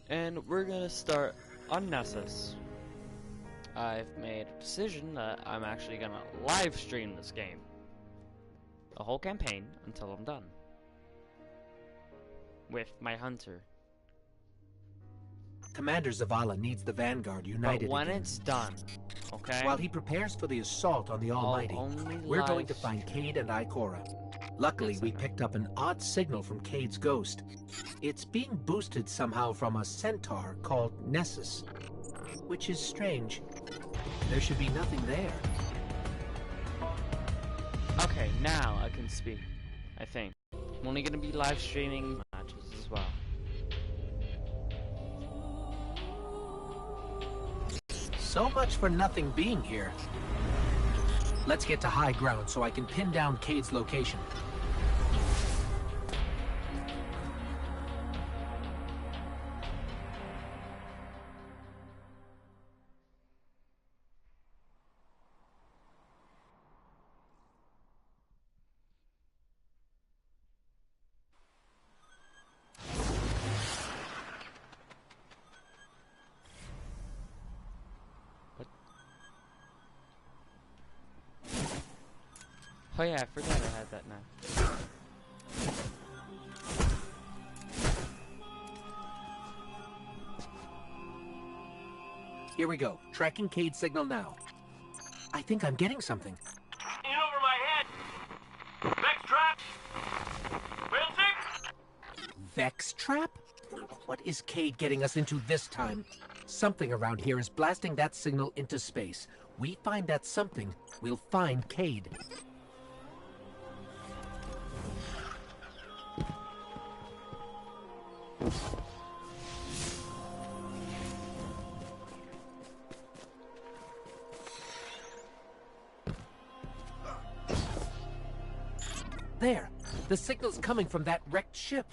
And we're gonna start on Nessus. I've made a decision that I'm actually gonna live stream this game. The whole campaign until I'm done. With my hunter. Commander Zavala needs the Vanguard united But when again. it's done, okay? While he prepares for the assault on the Almighty, we're going to find Cayde and Ikora. Luckily, we picked up an odd signal from Cayde's ghost. It's being boosted somehow from a centaur called Nessus, which is strange. There should be nothing there. Okay, now I can speak, I think. I'm only gonna be live streaming matches as well. So much for nothing being here. Let's get to high ground so I can pin down Cayde's location. Oh yeah, I forgot I had that now. Here we go. Tracking Cayde's signal now. I think I'm getting something. In over my head. Vex trap. Wilson? Vex trap? What is Cayde getting us into this time? Something around here is blasting that signal into space. We find that something, we'll find Cayde. There! The signal's coming from that wrecked ship.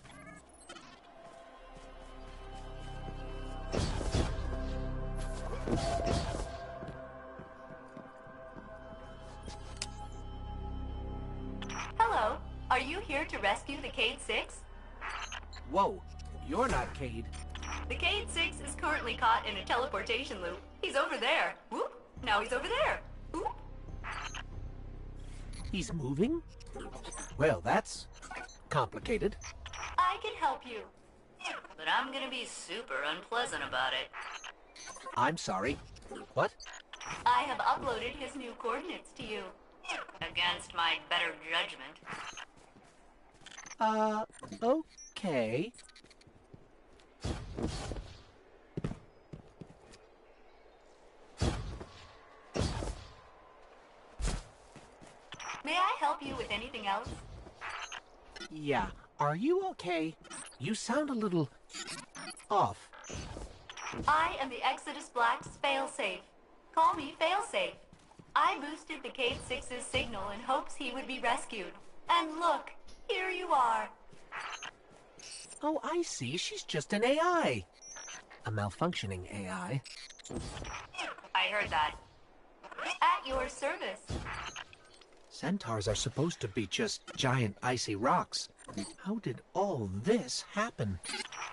Hello. Are you here to rescue the Cayde 6? Whoa, you're not Cayde. The Cayde 6 is currently caught in a teleportation loop. He's over there. Whoop. Now he's over there. Whoop. He's moving? Well, that's complicated. I can help you. But I'm gonna be super unpleasant about it. I'm sorry. What? I have uploaded his new coordinates to you. Against my better judgment. Okay. May I help you with anything else? Yeah. Are you okay? You sound a little off. I am the Exodus Black's failsafe. Call me failsafe. I boosted the Cayde 6's signal in hopes he would be rescued. And look, here you are. Oh, I see. She's just an AI. A malfunctioning AI. I heard that. At your service. Centaurs are supposed to be just giant icy rocks. How did all this happen?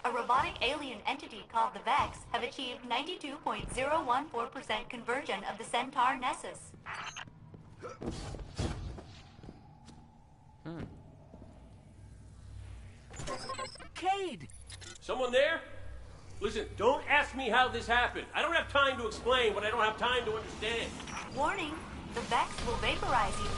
A robotic alien entity called the Vex have achieved 92.014% conversion of the Centaur Nessus. Cayde! Someone there? Listen, don't ask me how this happened. I don't have time to explain what I don't have time to understand. Warning, the Vex will vaporize you.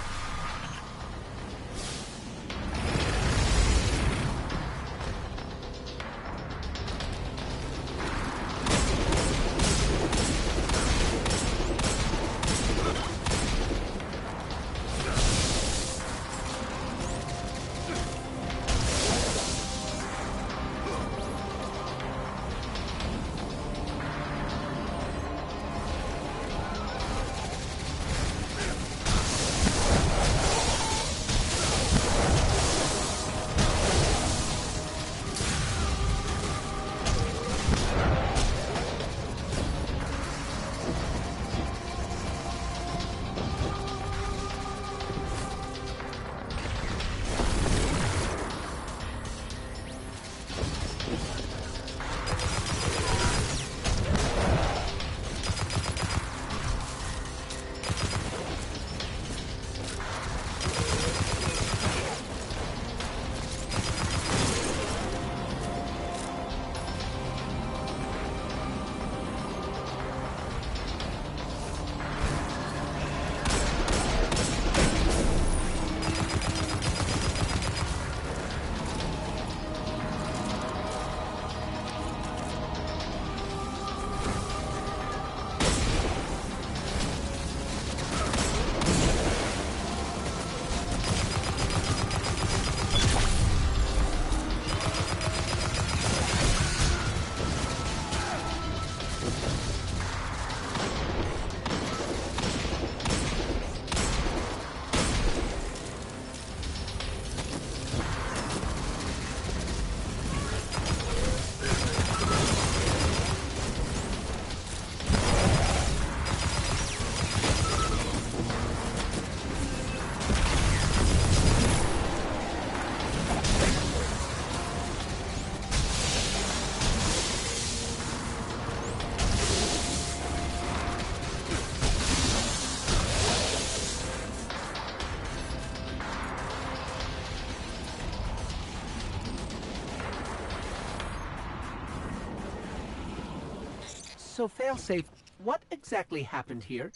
So, Failsafe, what exactly happened here?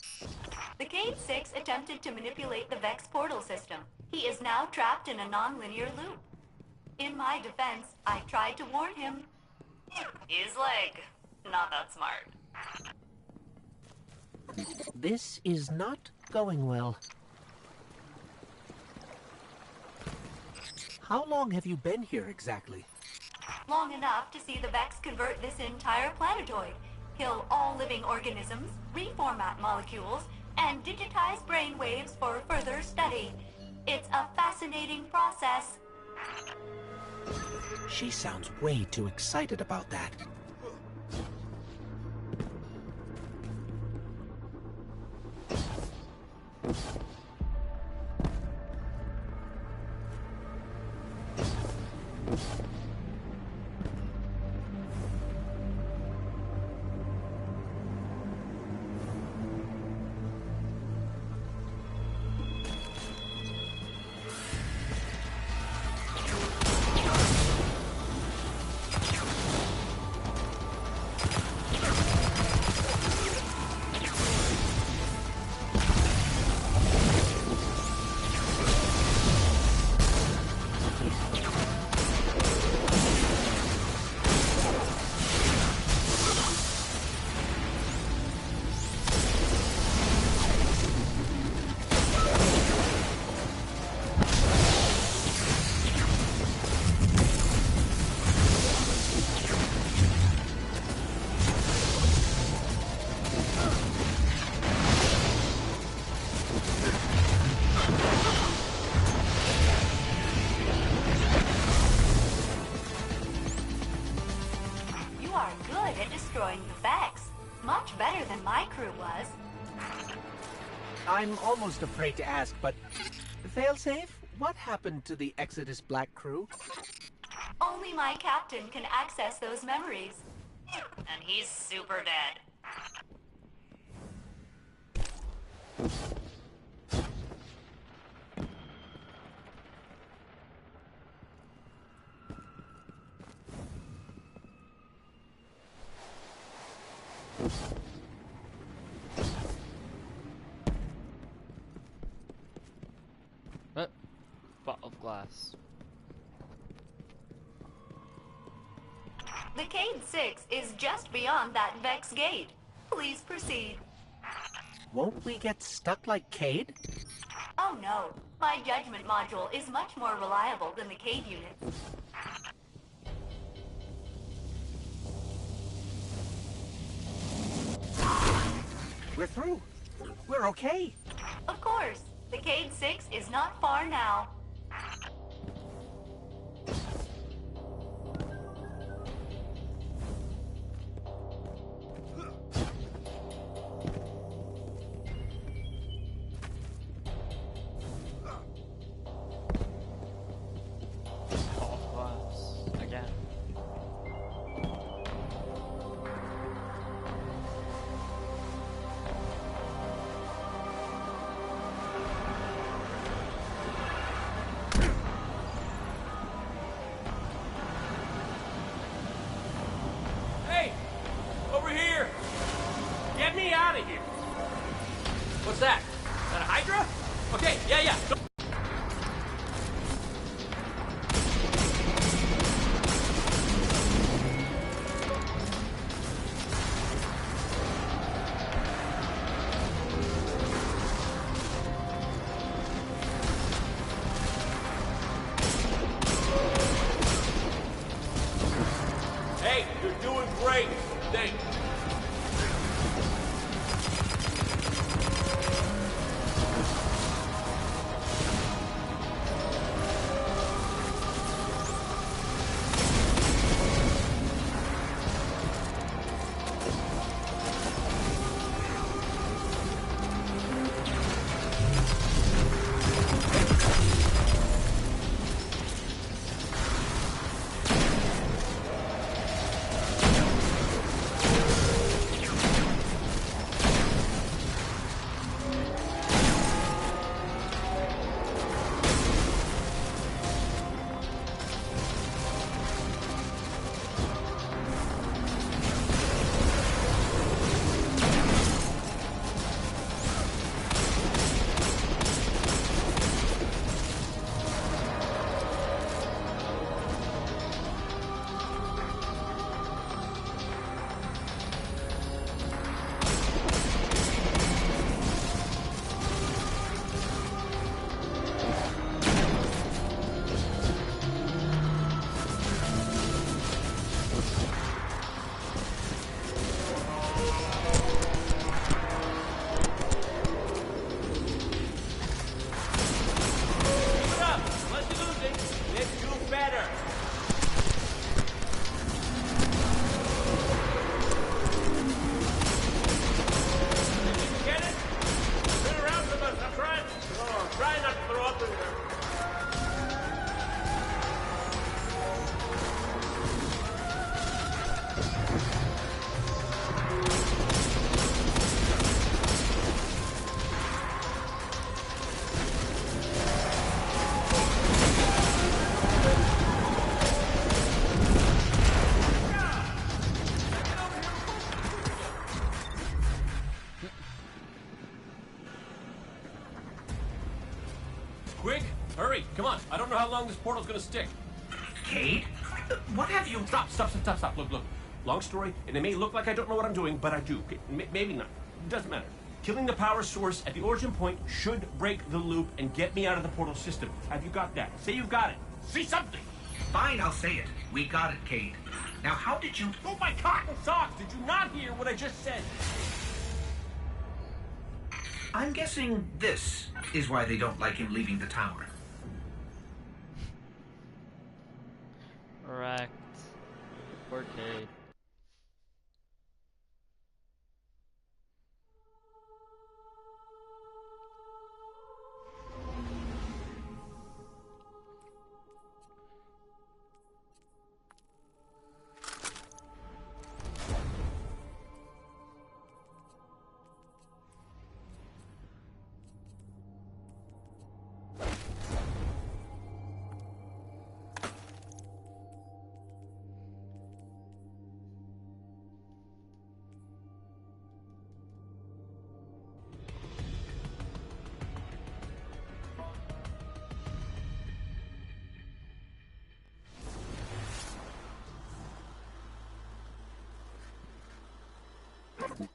The Cade 6 attempted to manipulate the Vex portal system. He is now trapped in a non-linear loop. In my defense, I tried to warn him. His leg. Not that smart. This is not going well. How long have you been here exactly? Long enough to see the Vex convert this entire planetoid, kill all living organisms, reformat molecules, and digitize brainwaves for further study. It's a fascinating process. She sounds way too excited about that. I'm almost afraid to ask, but Failsafe, what happened to the Exodus Black crew? Only my captain can access those memories. And he's super dead. Bottle of glass. The Cade 6 is just beyond that Vex gate. Please proceed. Won't we get stuck like Cade? Oh no. My judgment module is much more reliable than the Cade units. We're through. We're okay. Of course. The Cade 6 is not far now. What's that? Is that a Hydra? Okay, yeah. Hey, you're doing great. Thanks. Hurry, come on. I don't know how long this portal's gonna stick. Cade? What have you... Stop. Look. Long story, and it may look like I don't know what I'm doing, but I do. Maybe not. It doesn't matter. Killing the power source at the origin point should break the loop and get me out of the portal system. Have you got that? Say you've got it. Say something! Fine, I'll say it. We got it, Cade. Now, how did you... Oh my cotton socks! Did you not hear what I just said? I'm guessing this is why they don't like him leaving the tower. Correct. Poor Cade.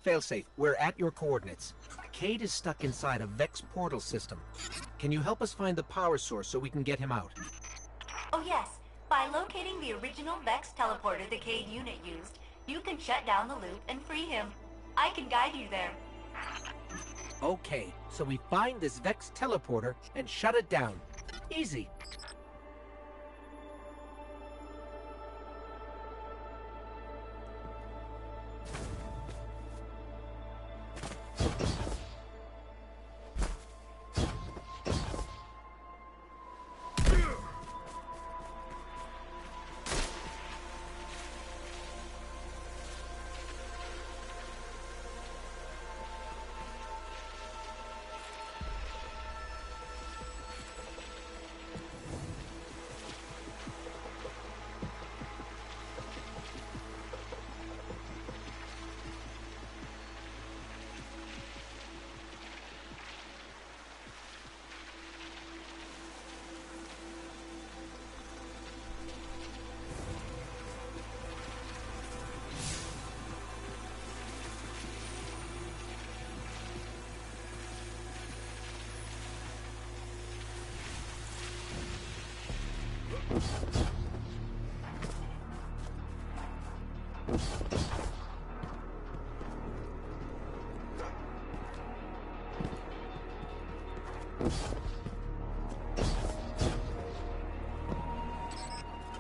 Failsafe, we're at your coordinates. Cade is stuck inside a Vex portal system. Can you help us find the power source so we can get him out? Oh yes, by locating the original Vex teleporter the Cade unit used, you can shut down the loop and free him. I can guide you there. Okay, so we find this Vex teleporter and shut it down. Easy.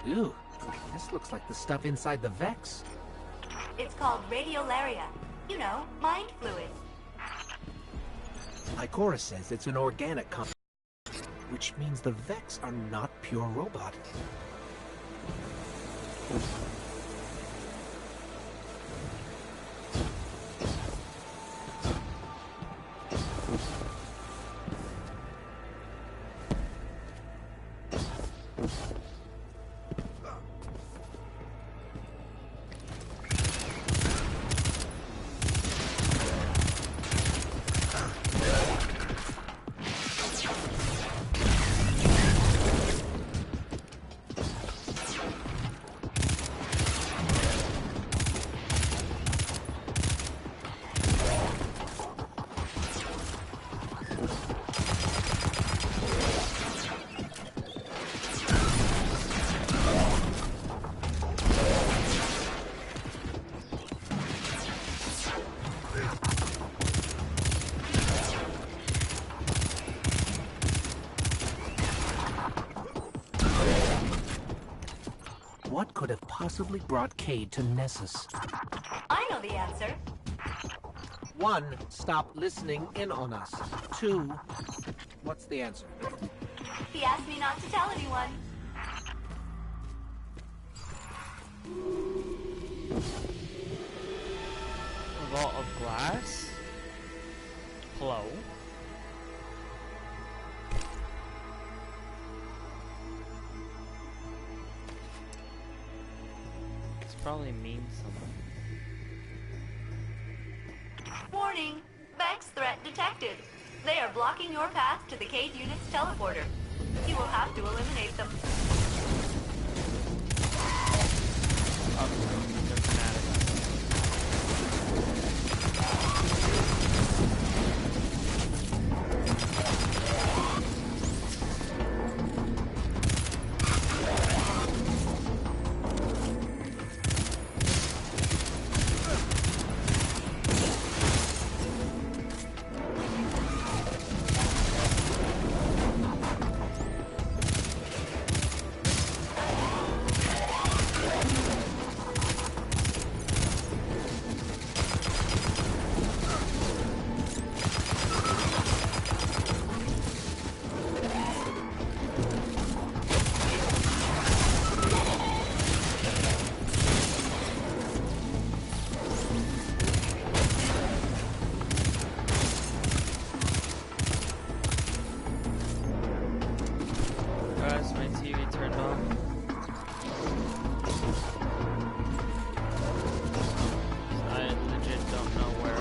Ew, this looks like the stuff inside the Vex. It's called radiolaria. You know, mind fluid. Ikora says it's an organic compound, which means the Vex are not pure robot. What could have possibly brought Cade to Nessus? I know the answer. 1, stop listening in on us. 2, what's the answer? He asked me not to tell anyone. A vault of glass? Hello? This probably means something. Warning! Vex threat detected. They are blocking your path to the Cade unit's teleporter. You will have to eliminate them. They're fanatics. My TV turned off. I legit don't know where.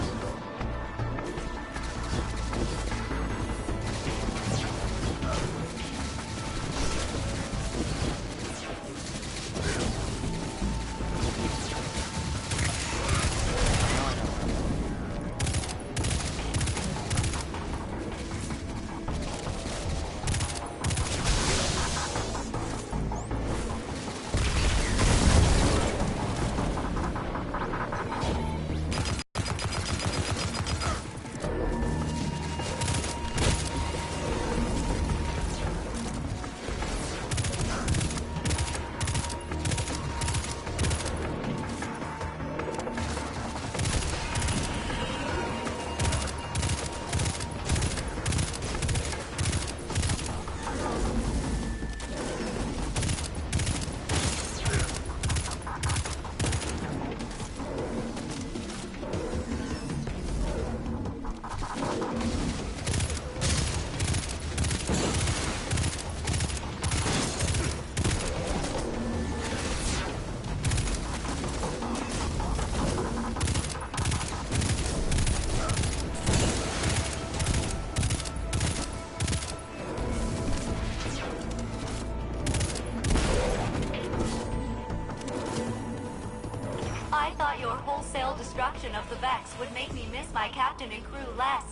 I thought your wholesale destruction of the Vex would make me miss my captain and crew less.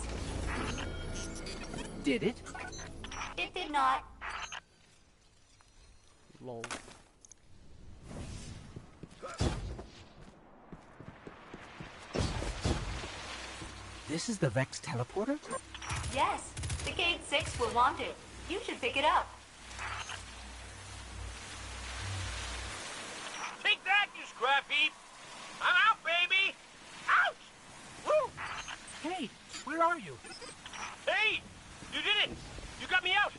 Did it? It did not. Lol. This is the Vex teleporter? Yes, the Cade 6 will want it. You should pick it up. Take that, you scrap heap! I'm out, baby! Ouch! Woo! Hey, where are you? Hey! You did it! You got me out!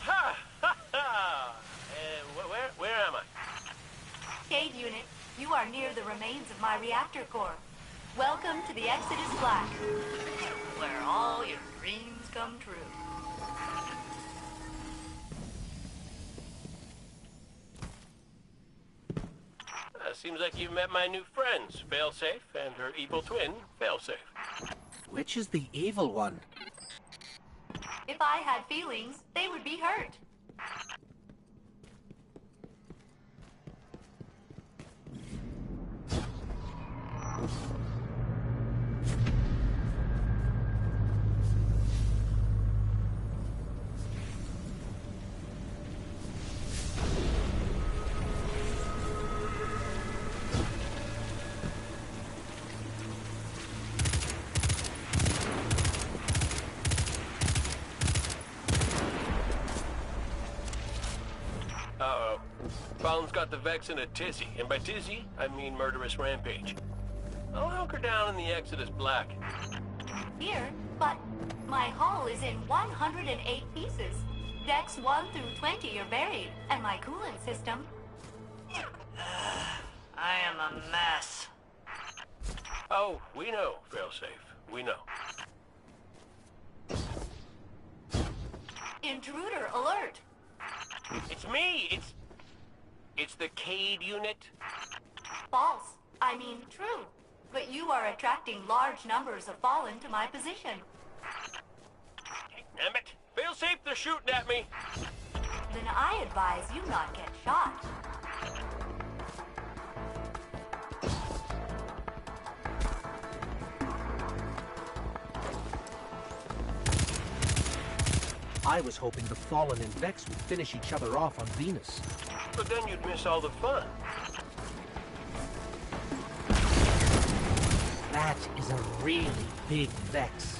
Ha! Ha! Ha! Where am I? Cade unit, you are near the remains of my reactor core. Welcome to the Exodus Black, where all your dreams come true. Seems like you've met my new friends, Failsafe, and her evil twin, Failsafe. Which is the evil one? If I had feelings, they would be hurt. Uh-oh. Fallon's got the Vex in a tizzy, and by tizzy, I mean murderous rampage. I'll hunker down in the Exodus Black. Here, but my hull is in 108 pieces. Decks 1 through 20 are buried, and my coolant system... I am a mess. Oh, we know, Failsafe. We know. Intruder alert! It's me! It's the Cade unit. False. I mean true. But you are attracting large numbers of Fallen to my position. Damn it! Failsafe, they're shooting at me! Then I advise you not get shot. I was hoping the Fallen and Vex would finish each other off on Venus. But then you'd miss all the fun. That is a really big Vex.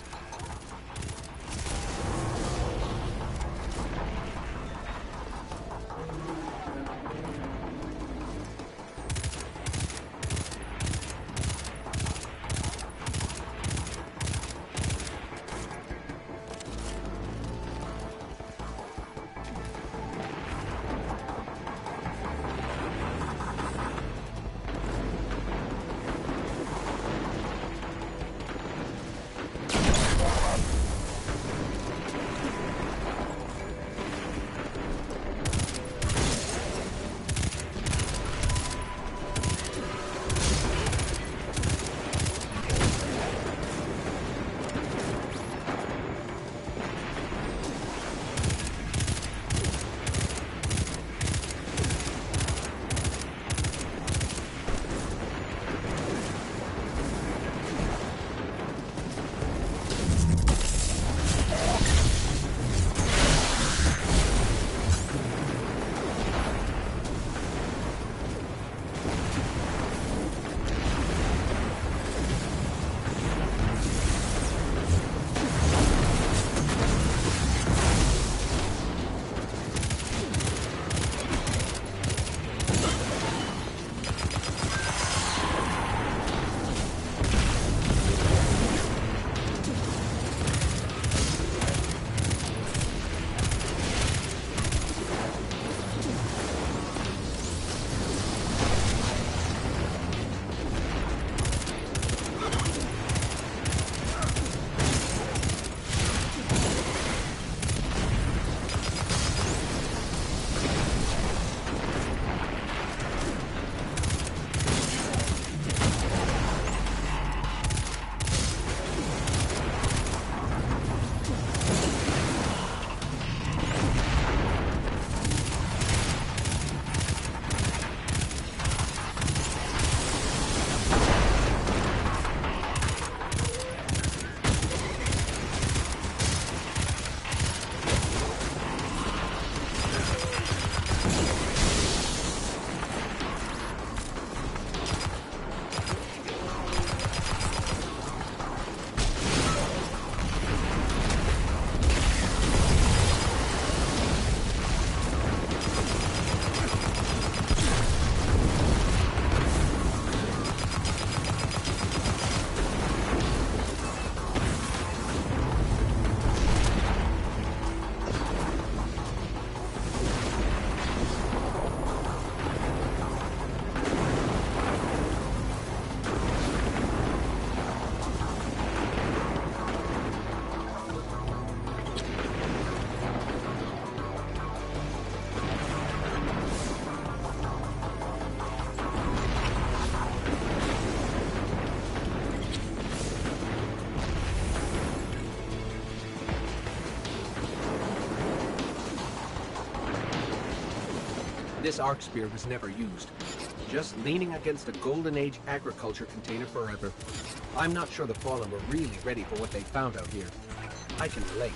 This arc spear was never used. Just leaning against a Golden Age agriculture container forever. I'm not sure the Fallen were really ready for what they found out here. I can relate.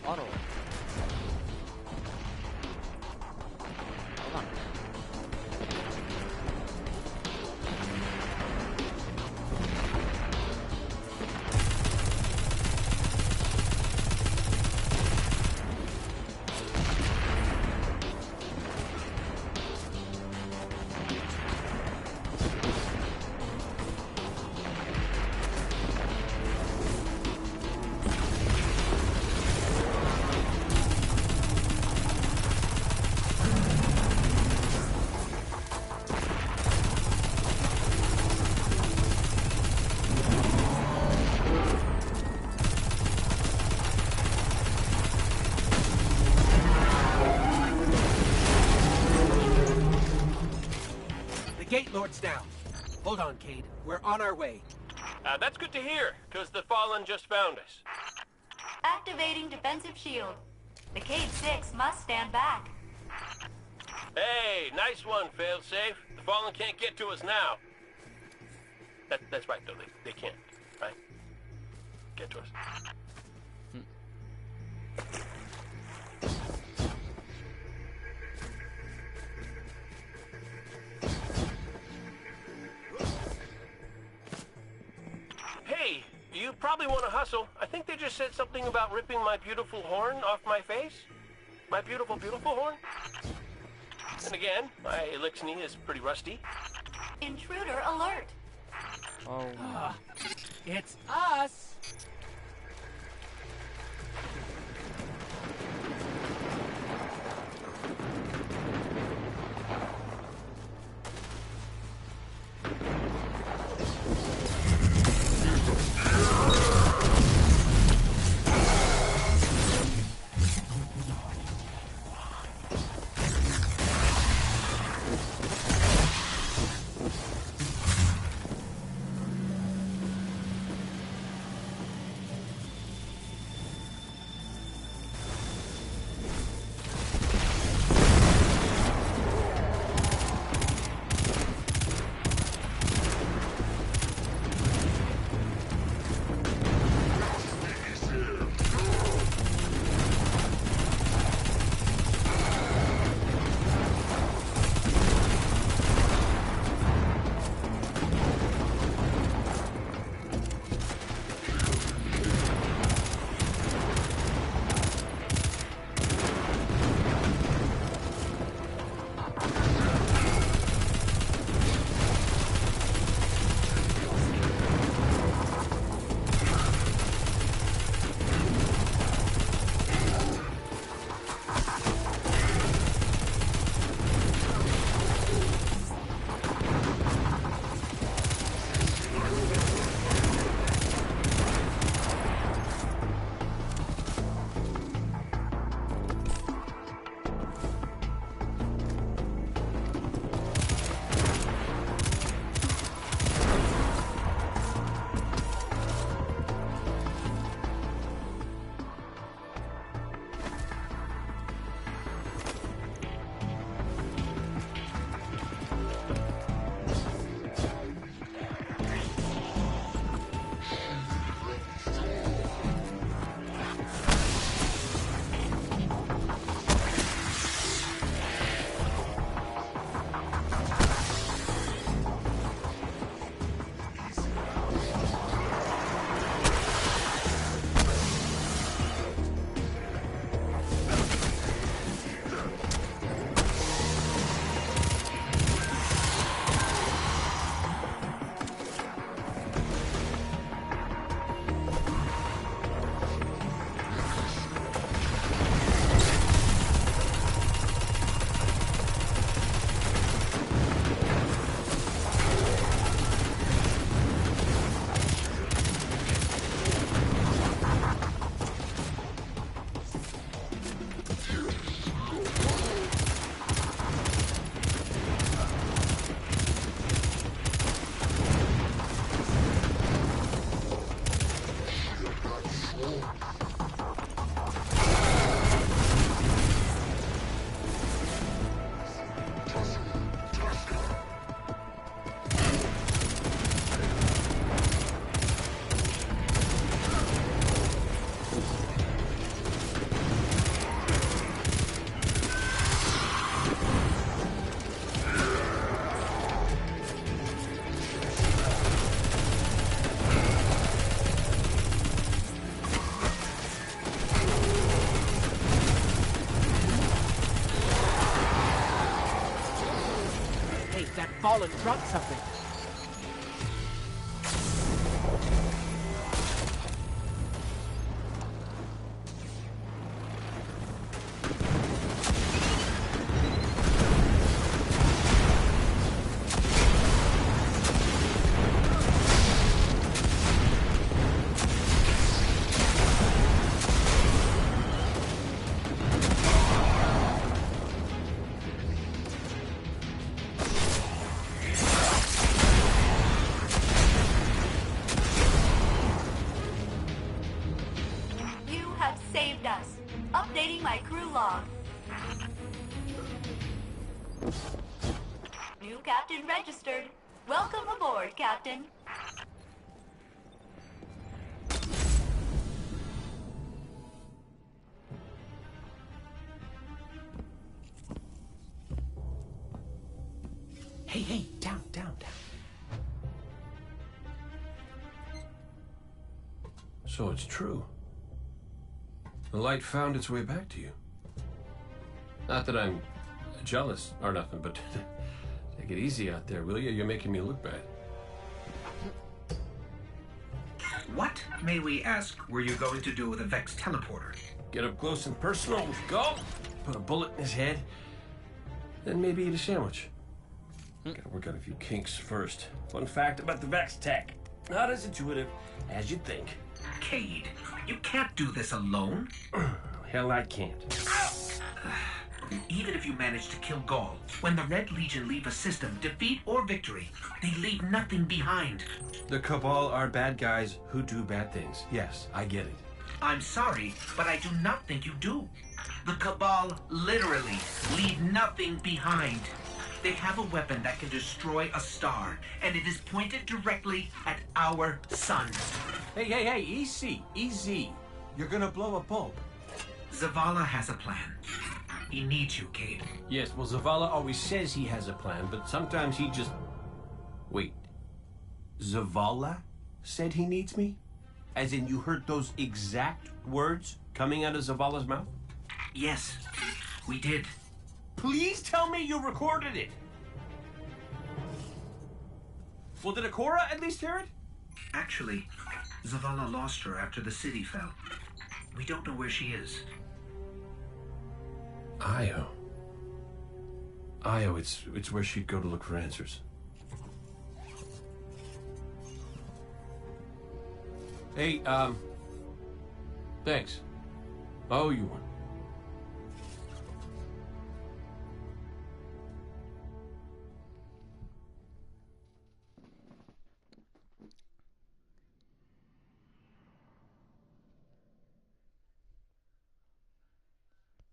Auto. Hold on. Gate Lord's down. Hold on, Cade. We're on our way. That's good to hear, because the Fallen just found us. Activating defensive shield. The Cade 6 must stand back. Hey, nice one, Failsafe. The Fallen can't get to us now. That's right, though. They can't, right? Get to us. Hey, you probably want to hustle. I think they just said something about ripping my beautiful horn off my face. My beautiful, beautiful horn. And again, my Elixni is pretty rusty. Intruder alert. Oh. It's us! Hey, that fallen dropped something. Saved us. Updating my crew log. New captain registered. Welcome aboard, Captain. Hey, down. So it's true. The light found its way back to you. Not that I'm jealous or nothing, but take it easy out there, will you? You're making me look bad. What, may we ask, were you going to do with a Vex teleporter? Get up close and personal with Gull, put a bullet in his head, then maybe eat a sandwich. Gotta work out a few kinks first. Fun fact about the Vex tech. Not as intuitive as you'd think. Cade, you can't do this alone. Hell, I can't. Even if you manage to kill Gaul, when the Red Legion leave a system, defeat or victory, they leave nothing behind. The Cabal are bad guys who do bad things. Yes, I get it. I'm sorry, but I do not think you do. The Cabal literally leave nothing behind. They have a weapon that can destroy a star, and it is pointed directly at our sun. Hey, easy. You're gonna blow a bulb. Zavala has a plan. He needs you, Cade. Yes, well, Zavala always says he has a plan, but sometimes he just... Wait. Zavala said he needs me? As in you heard those exact words coming out of Zavala's mouth? Yes, we did. Please tell me you recorded it! Well, did Ikora at least hear it? Actually, Zavala lost her after the city fell. We don't know where she is. Io, it's where she'd go to look for answers. Hey, thanks. Oh, you won.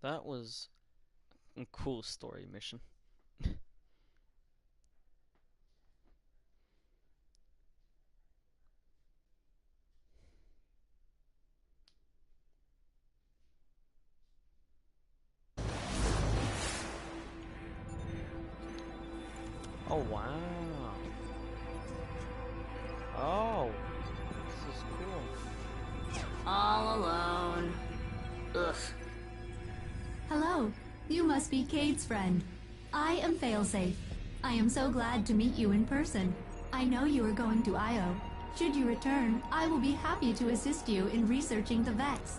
That was a cool story mission. Oh wow. Oh, this is cool. All alone. Ugh. Hello, you must be Cade's friend. I am Failsafe. I am so glad to meet you in person. I know you are going to Io. Should you return, I will be happy to assist you in researching the Vex.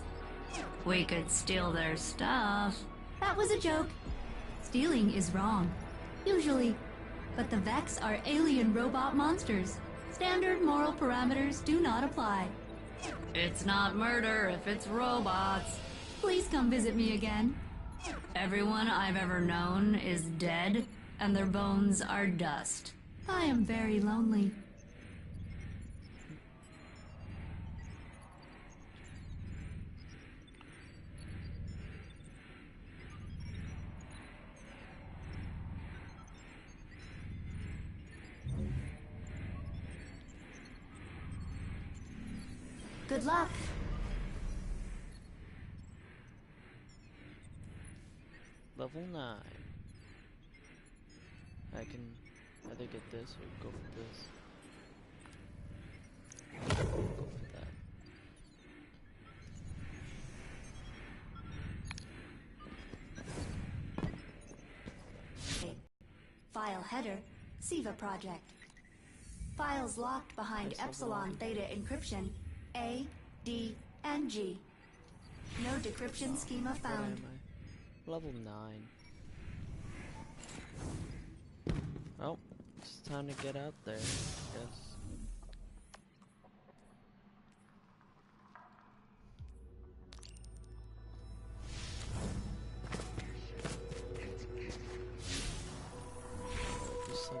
We could steal their stuff. That was a joke. Stealing is wrong. Usually. But the Vex are alien robot monsters. Standard moral parameters do not apply. It's not murder if it's robots. Please come visit me again. Everyone I've ever known is dead, and their bones are dust. I am very lonely. Good luck. Level 9. I can either get this or go for this. Go for that. File header. SIVA project. Files locked behind Nice level Epsilon one. Theta encryption A, D, and G. No decryption schema Where found. am I? Level 9. Oh, it's time to get out there, I guess. Just some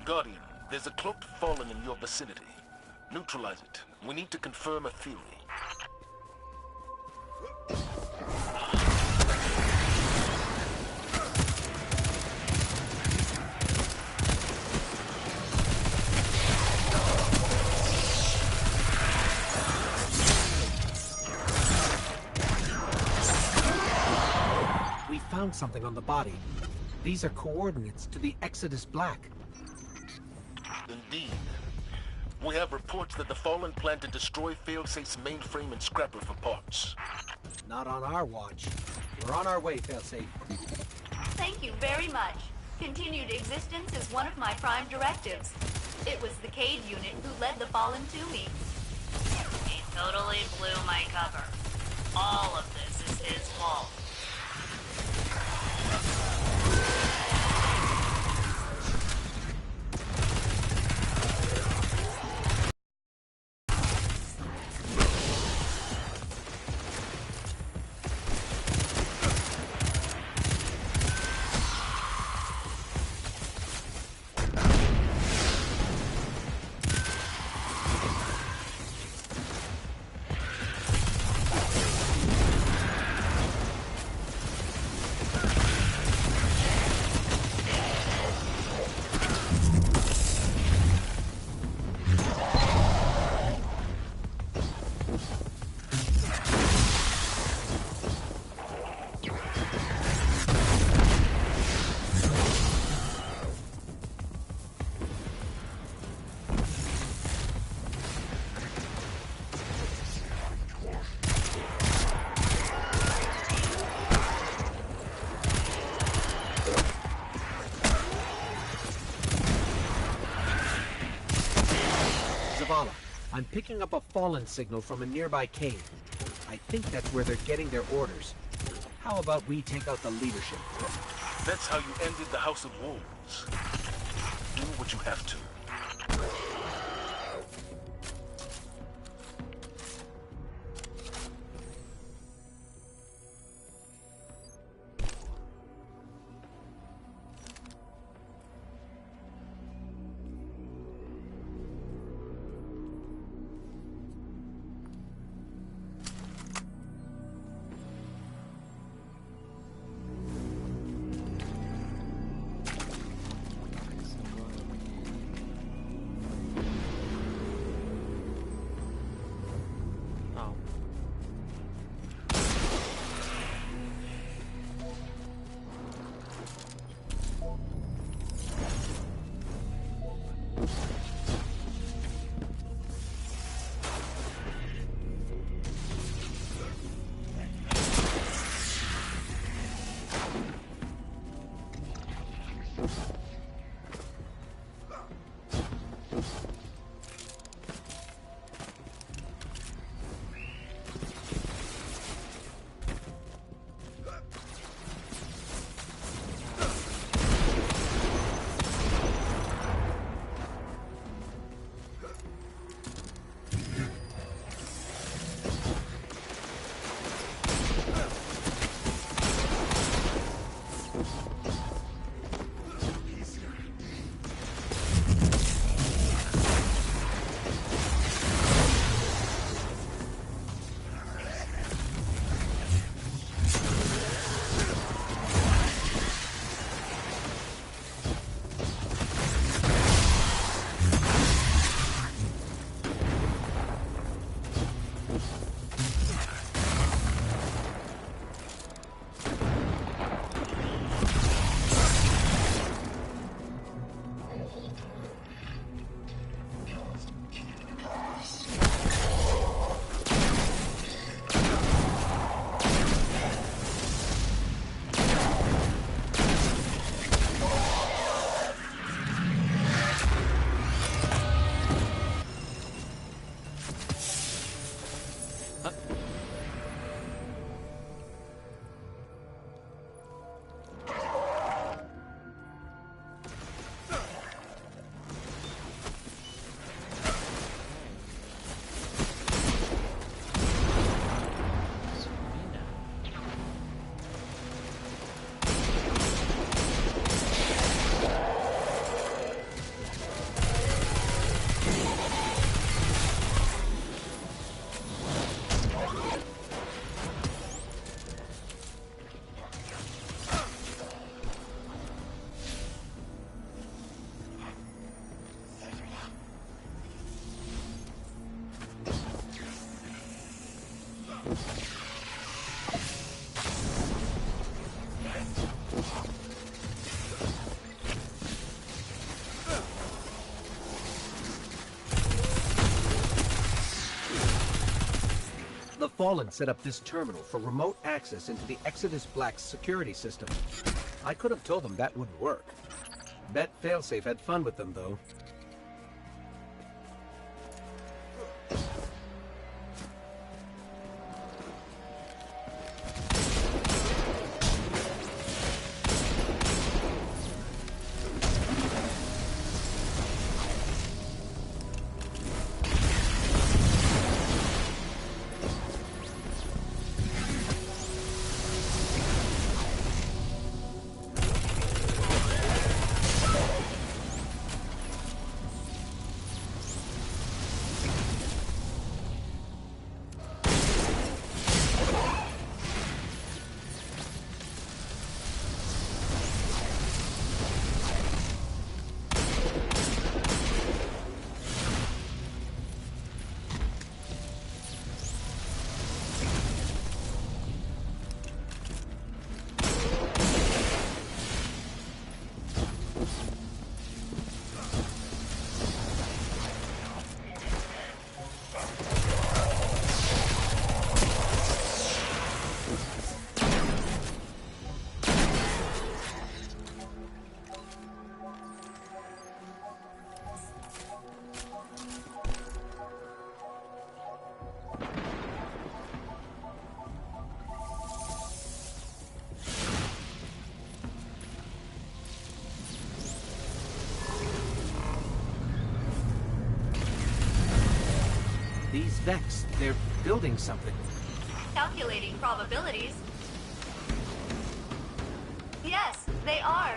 Guardian, there's a cloaked Fallen in your vicinity. Neutralize it. We need to confirm a theory. We found something on the body. These are coordinates to the Exodus Black. Indeed. We have reports that the Fallen plan to destroy Failsafe's mainframe and scrapper for parts. Not on our watch. We're on our way, Failsafe. Thank you very much. Continued existence is one of my prime directives. It was the Cade unit who led the Fallen to me. He totally blew my cover. All of this is his fault. Zavala, I'm picking up a Fallen signal from a nearby cave. I think that's where they're getting their orders. How about we take out the leadership? That's how you ended the House of Wolves. Do what you have to. The Fallen set up this terminal for remote access into the Exodus Black's security system. I could have told them that wouldn't work. Bet Failsafe had fun with them, though. These Vex, they're building something. Calculating probabilities. Yes, they are.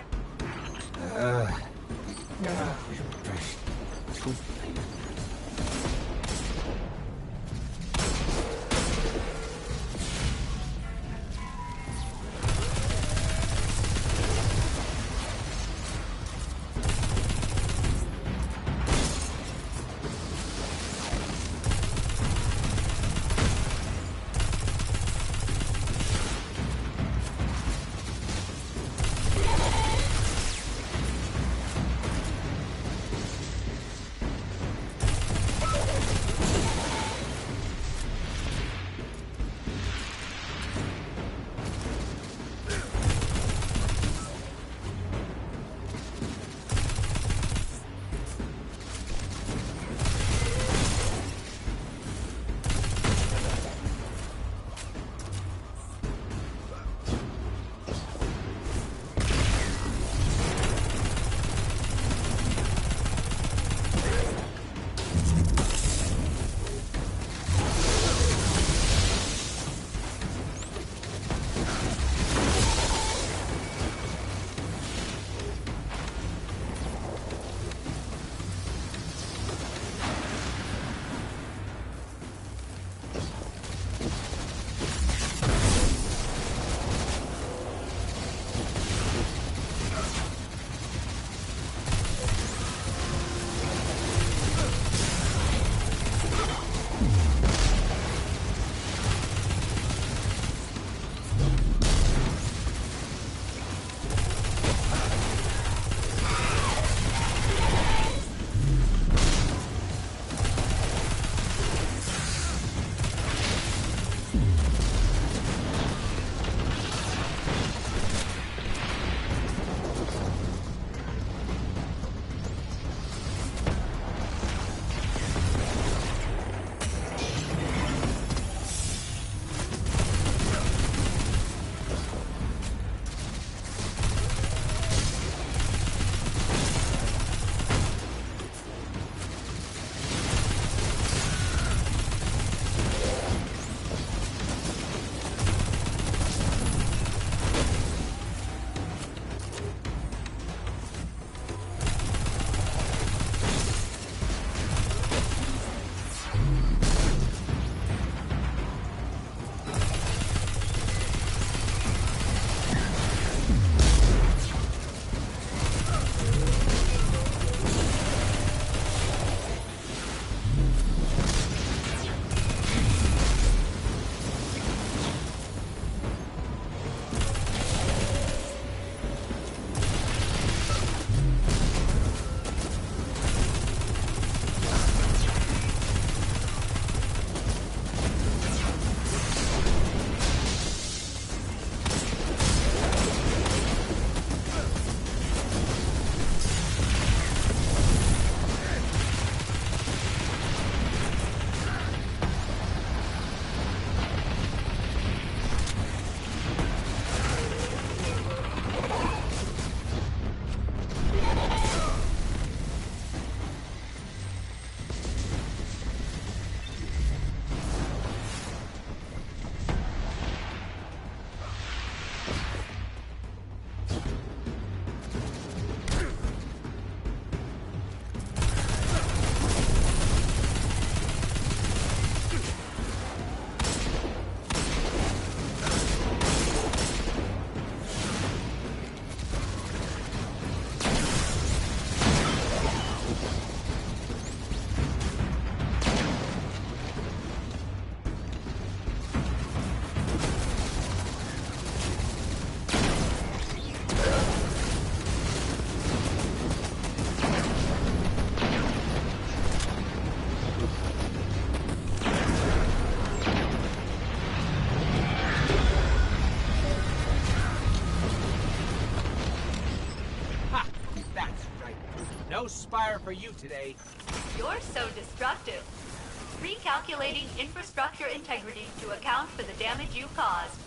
spire for you today. You're so destructive. Recalculating infrastructure integrity to account for the damage you caused.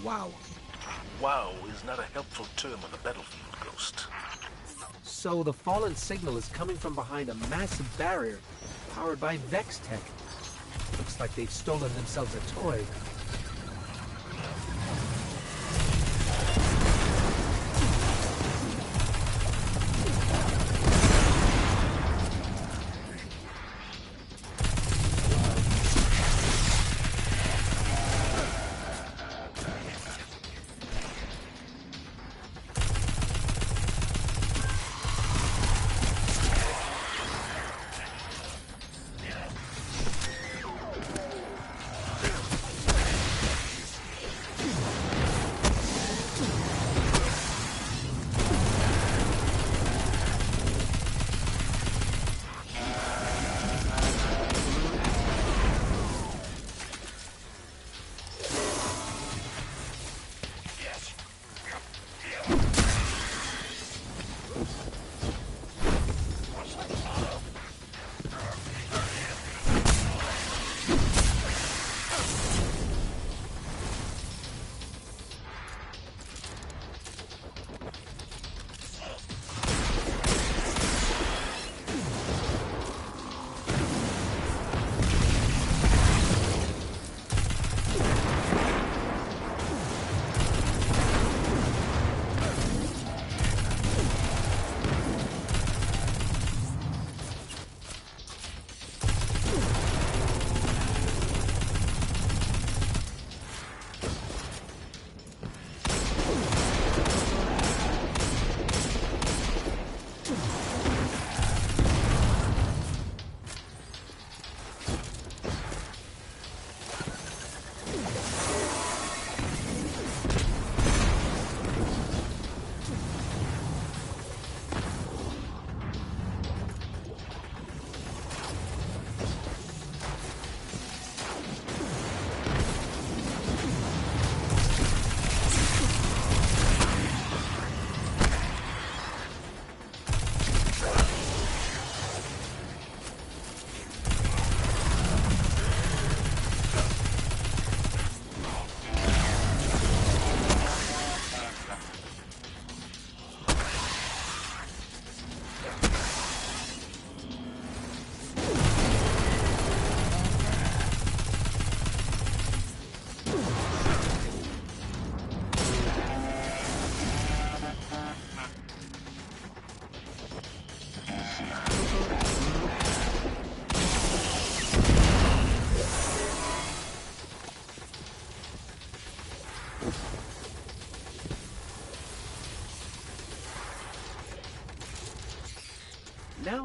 Wow. Wow is not a helpful term on the battlefield, Ghost. So the fallen signal is coming from behind a massive barrier powered by Vex tech. Looks like they've stolen themselves a toy.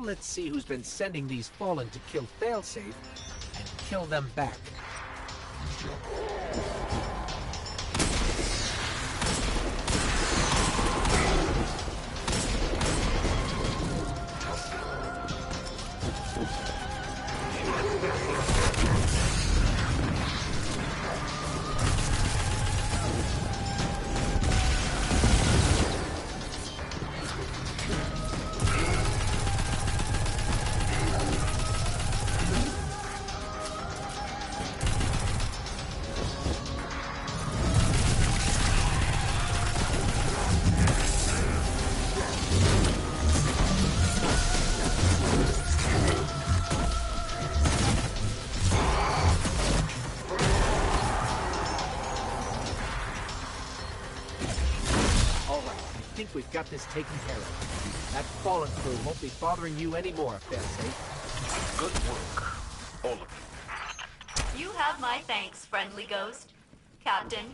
let's see who's been sending these Fallen to kill Failsafe and kill them back. We've got this taken care of. That Fallen crew won't be bothering you anymore, Failsafe. Good work, all of You have my thanks, friendly ghost. Captain,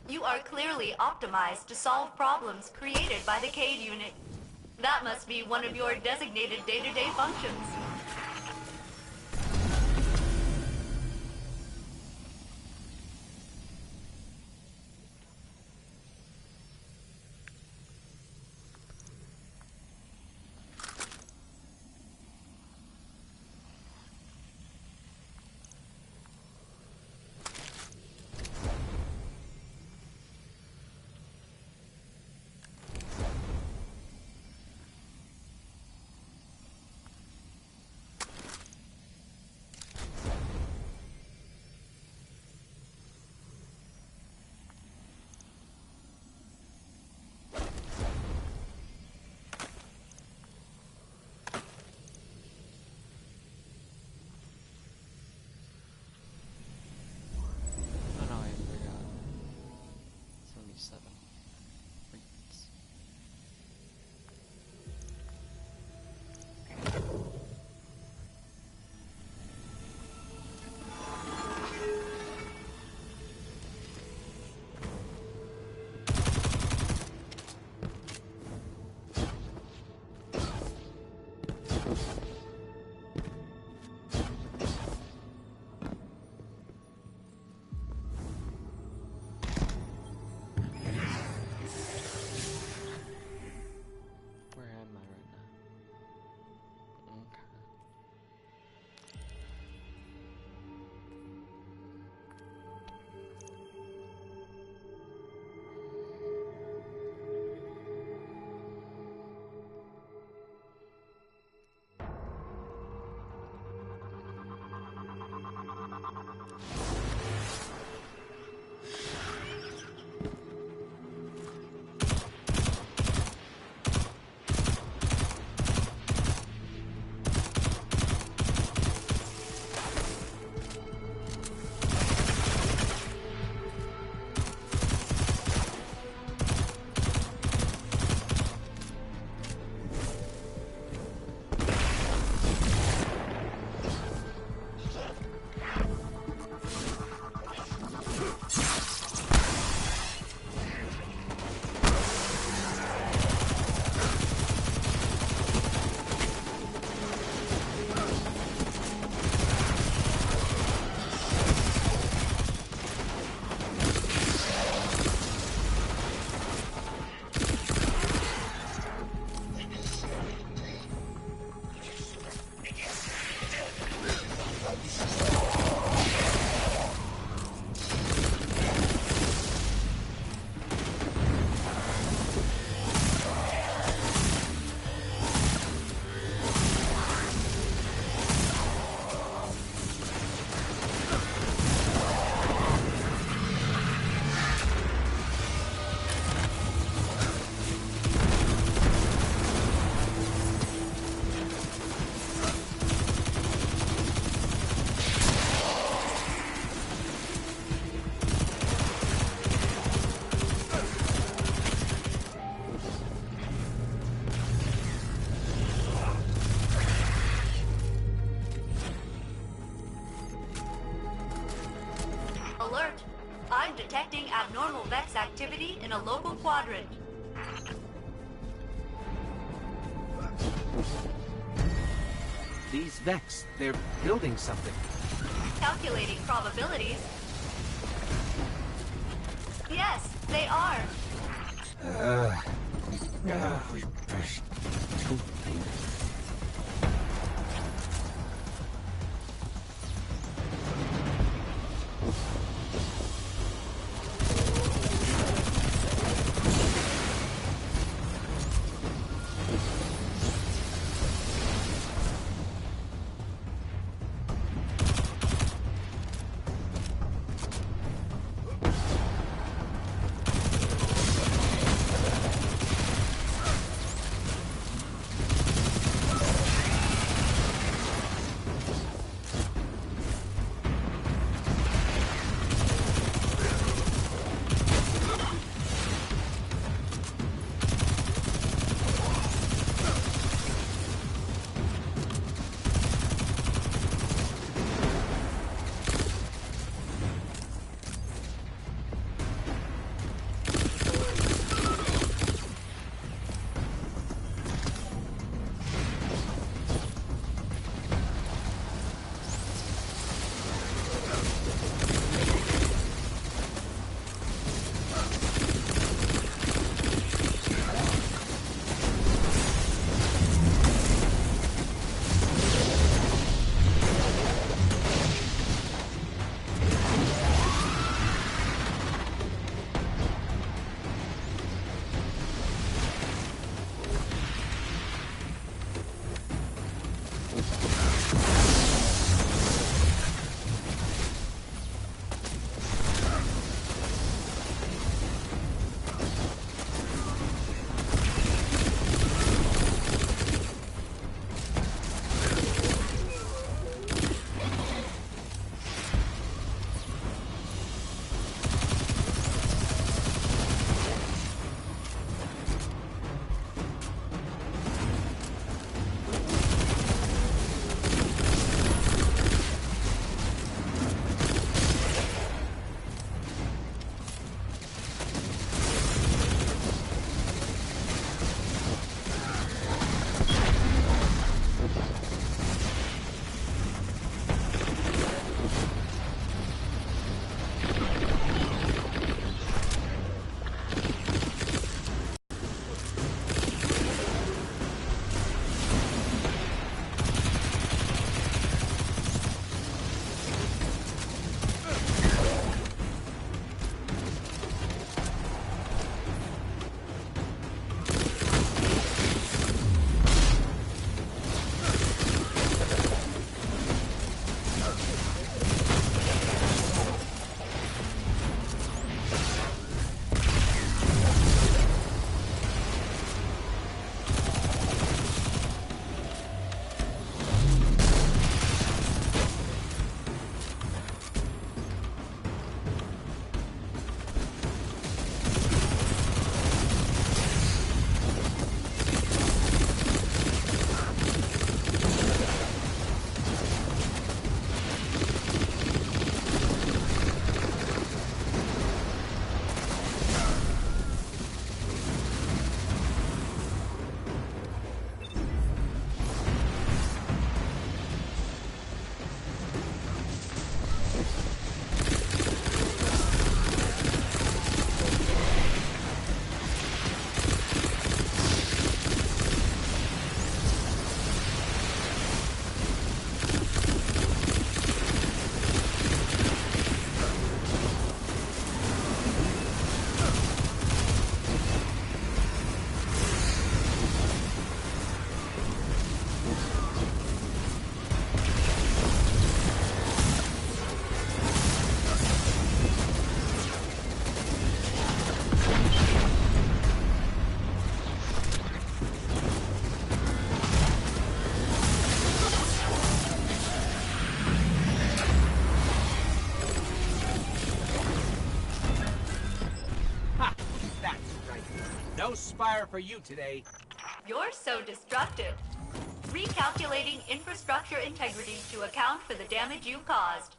you are clearly optimized to solve problems created by the Cade unit. That must be one of your designated day-to-day functions. Alert! I'm detecting abnormal Vex activity in a local quadrant. These Vex, they're building something. Calculating probabilities. Yes, they are. No Spire for you today. You're so destructive. Recalculating infrastructure integrity to account for the damage you caused.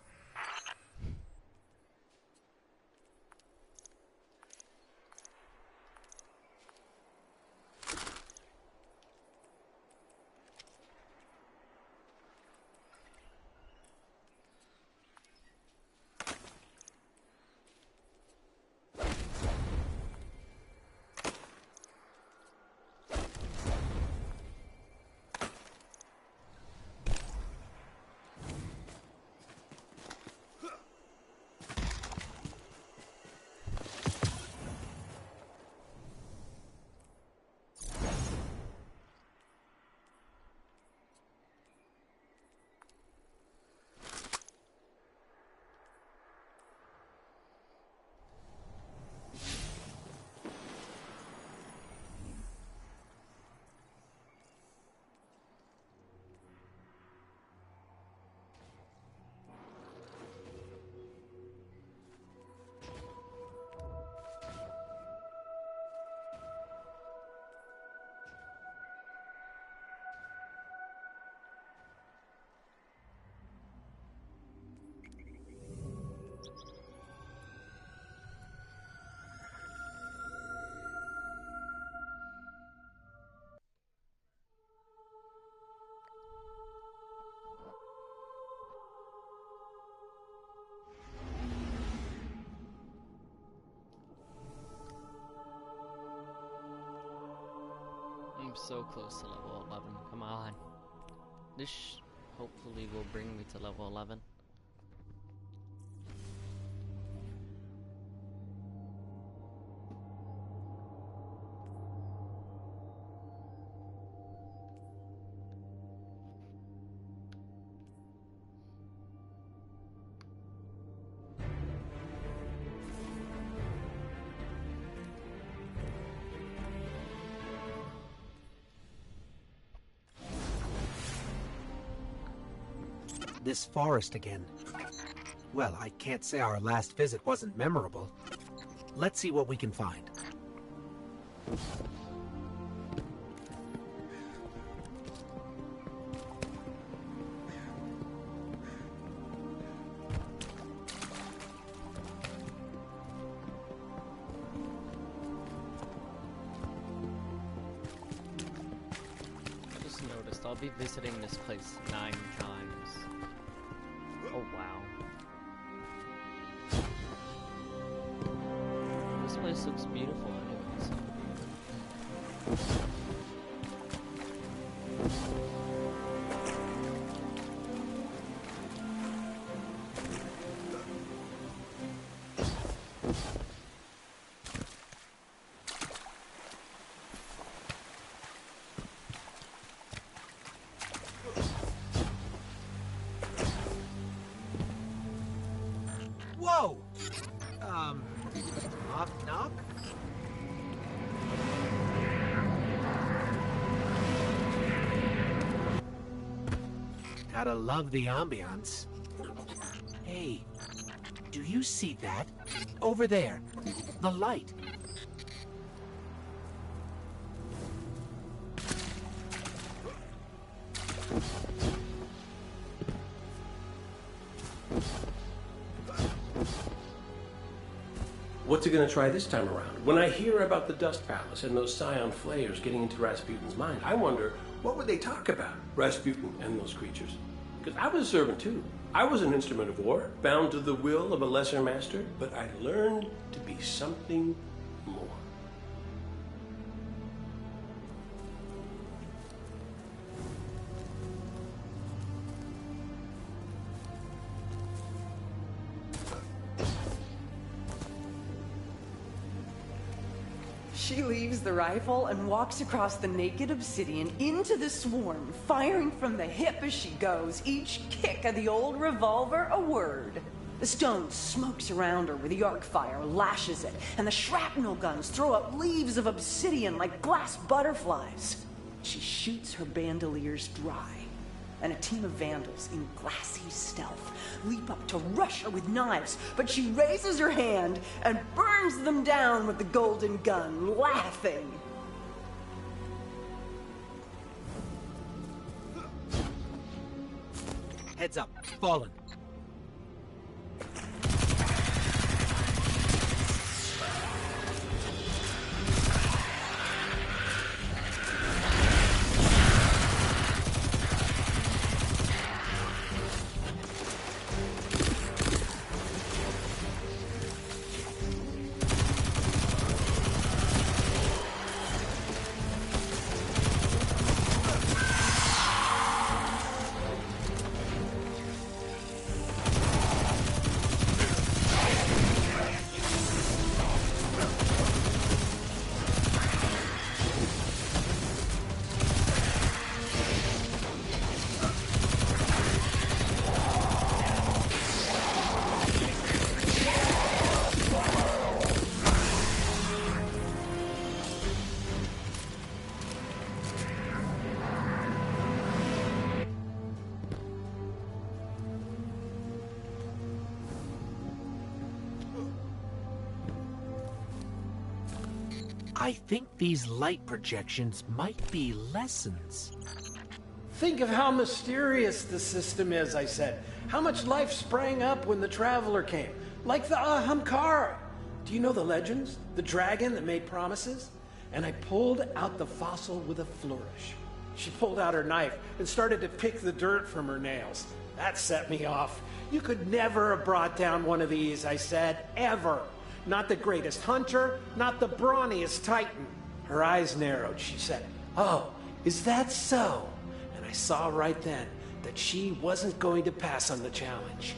so close to level 11. Come on. This hopefully will bring me to level 11. This forest again. Well, I can't say our last visit wasn't memorable. Let's see what we can find. I just noticed I'll be visiting this place 9 times. Oh wow. This place looks beautiful anyways. Whoa! Knock, knock? Gotta love the ambiance. Hey, do you see that? Over there, the light. What's it gonna try this time around? When I hear about the Dust Palace and those Scion flayers getting into Rasputin's mind, I wonder, what would they talk about, Rasputin and those creatures? Because I was a servant too. I was an instrument of war, bound to the will of a lesser master, but I learned to be something more. She leaves the rifle and walks across the naked obsidian into the swarm, firing from the hip as she goes, each kick of the old revolver a word. The stone smokes around her where the arc fire lashes it, and the shrapnel guns throw up leaves of obsidian like glass butterflies. She shoots her bandoliers dry, and a team of vandals in glassy stealth leap up to rush her with knives, but she raises her hand and burns them down with the golden gun, laughing. Heads up, fallen. I think these light projections might be lessons. Think of how mysterious the system is, I said. How much life sprang up when the Traveler came. Like the Ahamkara. Do you know the legends? The dragon that made promises? And I pulled out the fossil with a flourish. She pulled out her knife and started to pick the dirt from her nails. That set me off. You could never have brought down one of these, I said. Ever. Not the greatest hunter, not the brawniest titan. Her eyes narrowed. She said, "Oh, Is that so? And I saw right then that she wasn't going to pass on the challenge.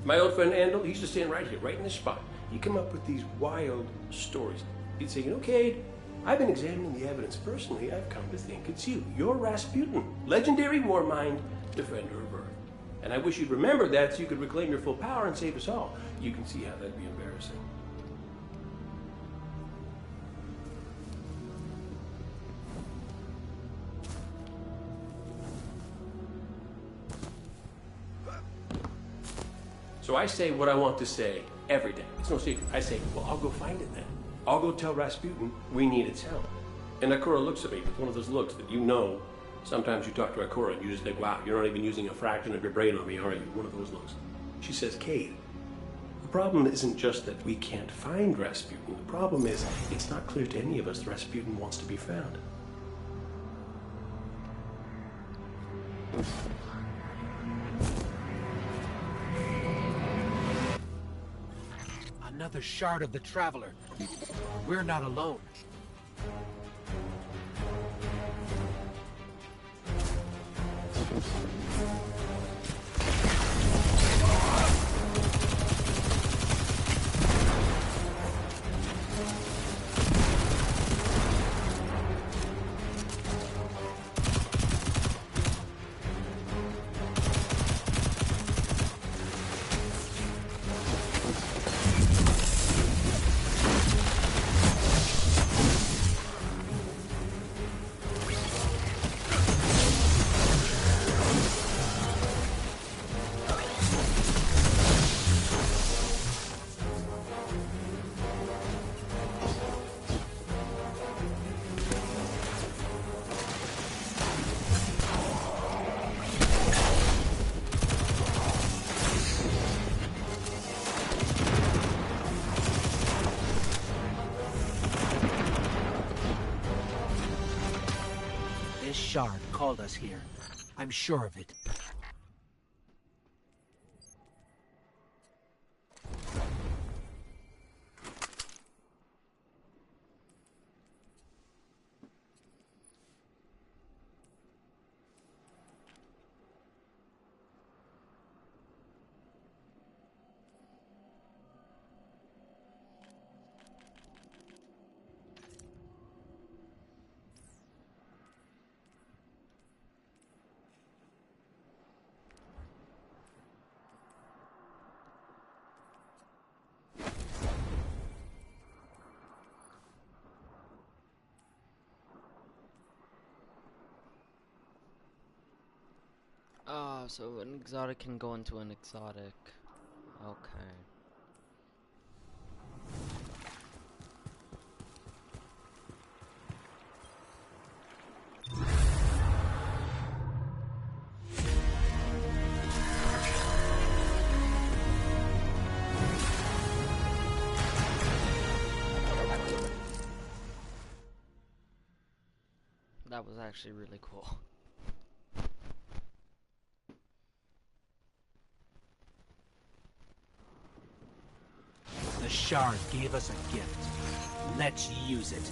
My old friend Andal, he used to stand right here, right in this spot. He'd come up with these wild stories. He'd say, you know, Cade, I've been examining the evidence personally. I've come to think it's you. You're Rasputin, legendary war mind, defender of Earth. And I wish you'd remember that so you could reclaim your full power and save us all. You can see how that'd be embarrassing. So I say what I want to say every day. It's no secret. I say, well, I'll go find it then. I'll go tell Rasputin we need its help. And Ikora looks at me with one of those looks that you know. Sometimes you talk to Ikora and you just think, wow, you're not even using a fraction of your brain on me, are you? One of those looks. She says, Cade, the problem isn't just that we can't find Rasputin. The problem is it's not clear to any of us that Rasputin wants to be found. Another shard of the Traveler. We're not alone. Shard called us here. I'm sure of it. So an exotic can go into an exotic. Okay. That was actually really cool. The shard gave us a gift. Let's use it.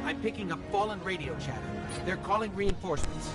I'm picking up Fallen radio chatter. They're calling reinforcements.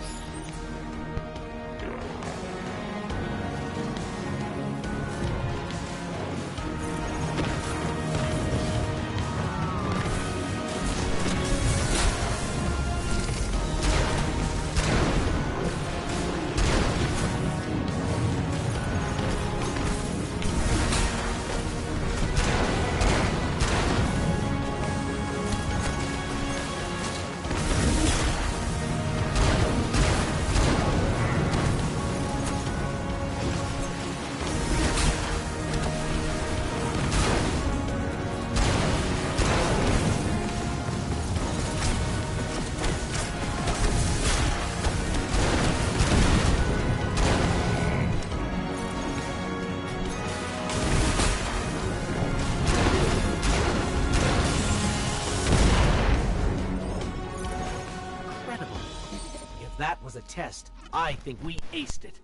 That was a test. I think we aced it.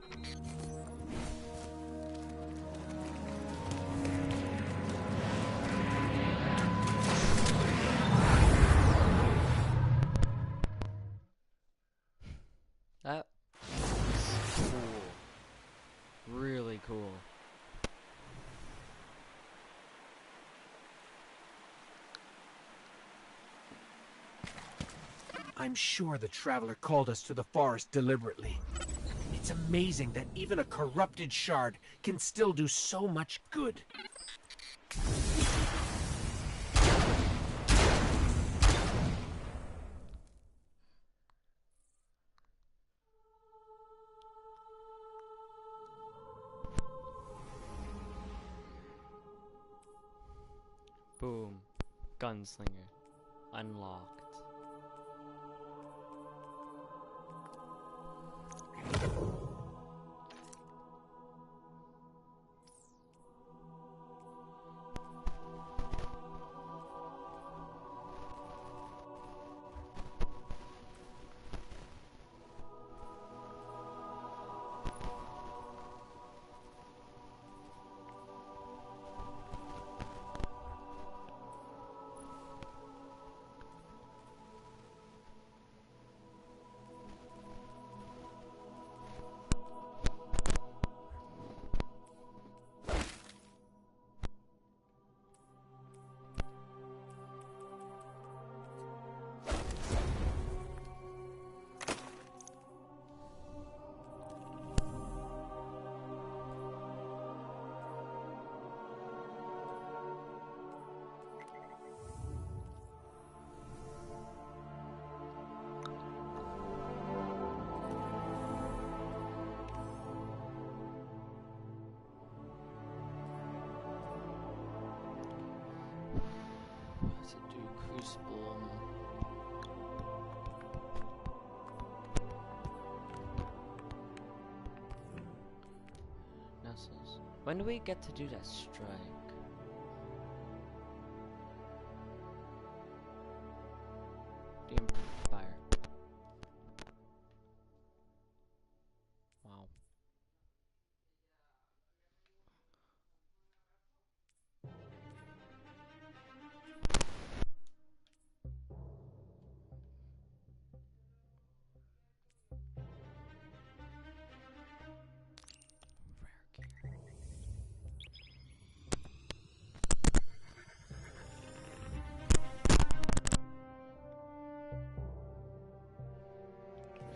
That was cool. Really cool. I'm sure the Traveler called us to the forest deliberately. It's amazing that even a corrupted shard can still do so much good. Boom. Gunslinger. Unlocked. Crucible. Nessus. When do we get to do that strike? The Empire. Wow.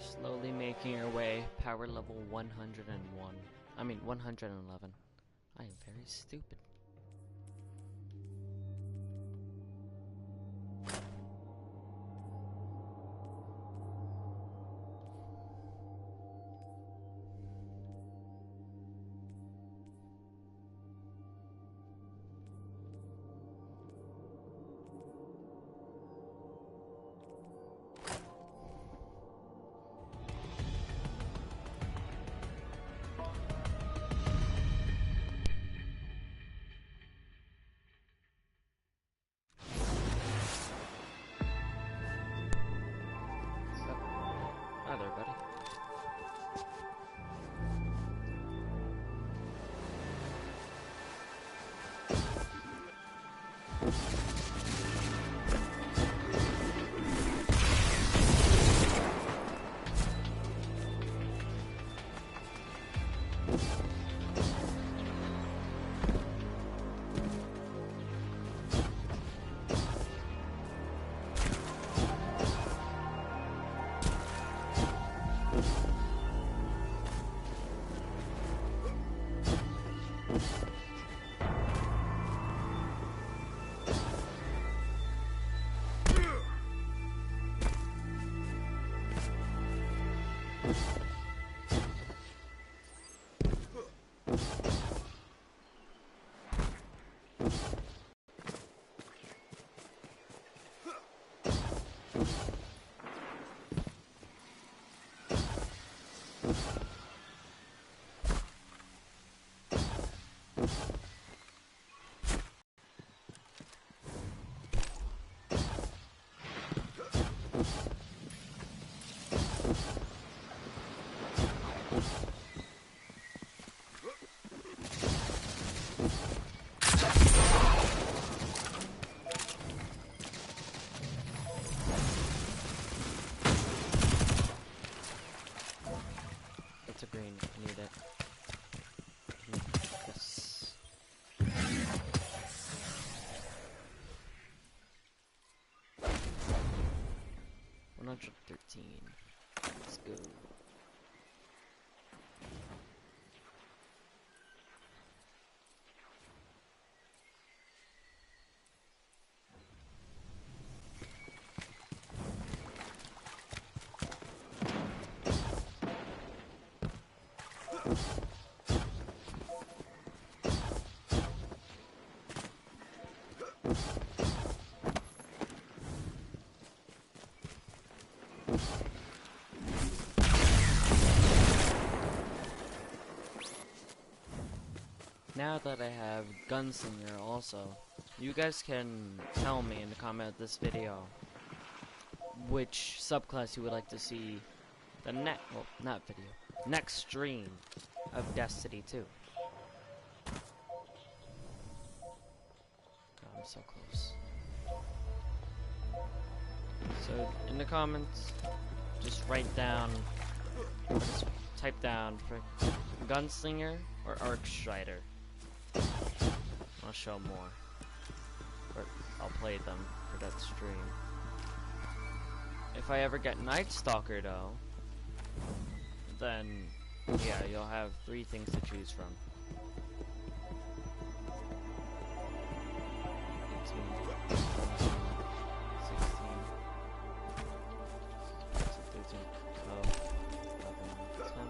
Slowly making our way, power level 101. I mean 111. I am very stupid. It's a green. I need it. Yes. 113. Let's go. Now that I have Gunslinger also, you guys can tell me in the comment of this video which subclass you would like to see the next stream of Destiny 2. God, I'm so close. So in the comments, just write down, or just type down for Gunslinger or Arcstrider. I'll show more, or I'll play them for that stream. If I ever get Night Stalker though, then yeah, you'll have 3 things to choose from. 18, 16, 13, 12, 11, 10,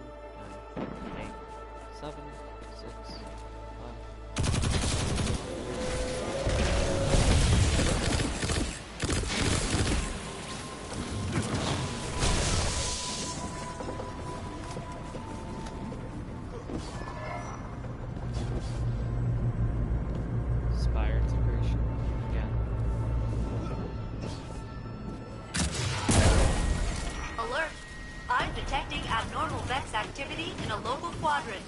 9, 8, 7, 6, 5. Activity in a local quadrant.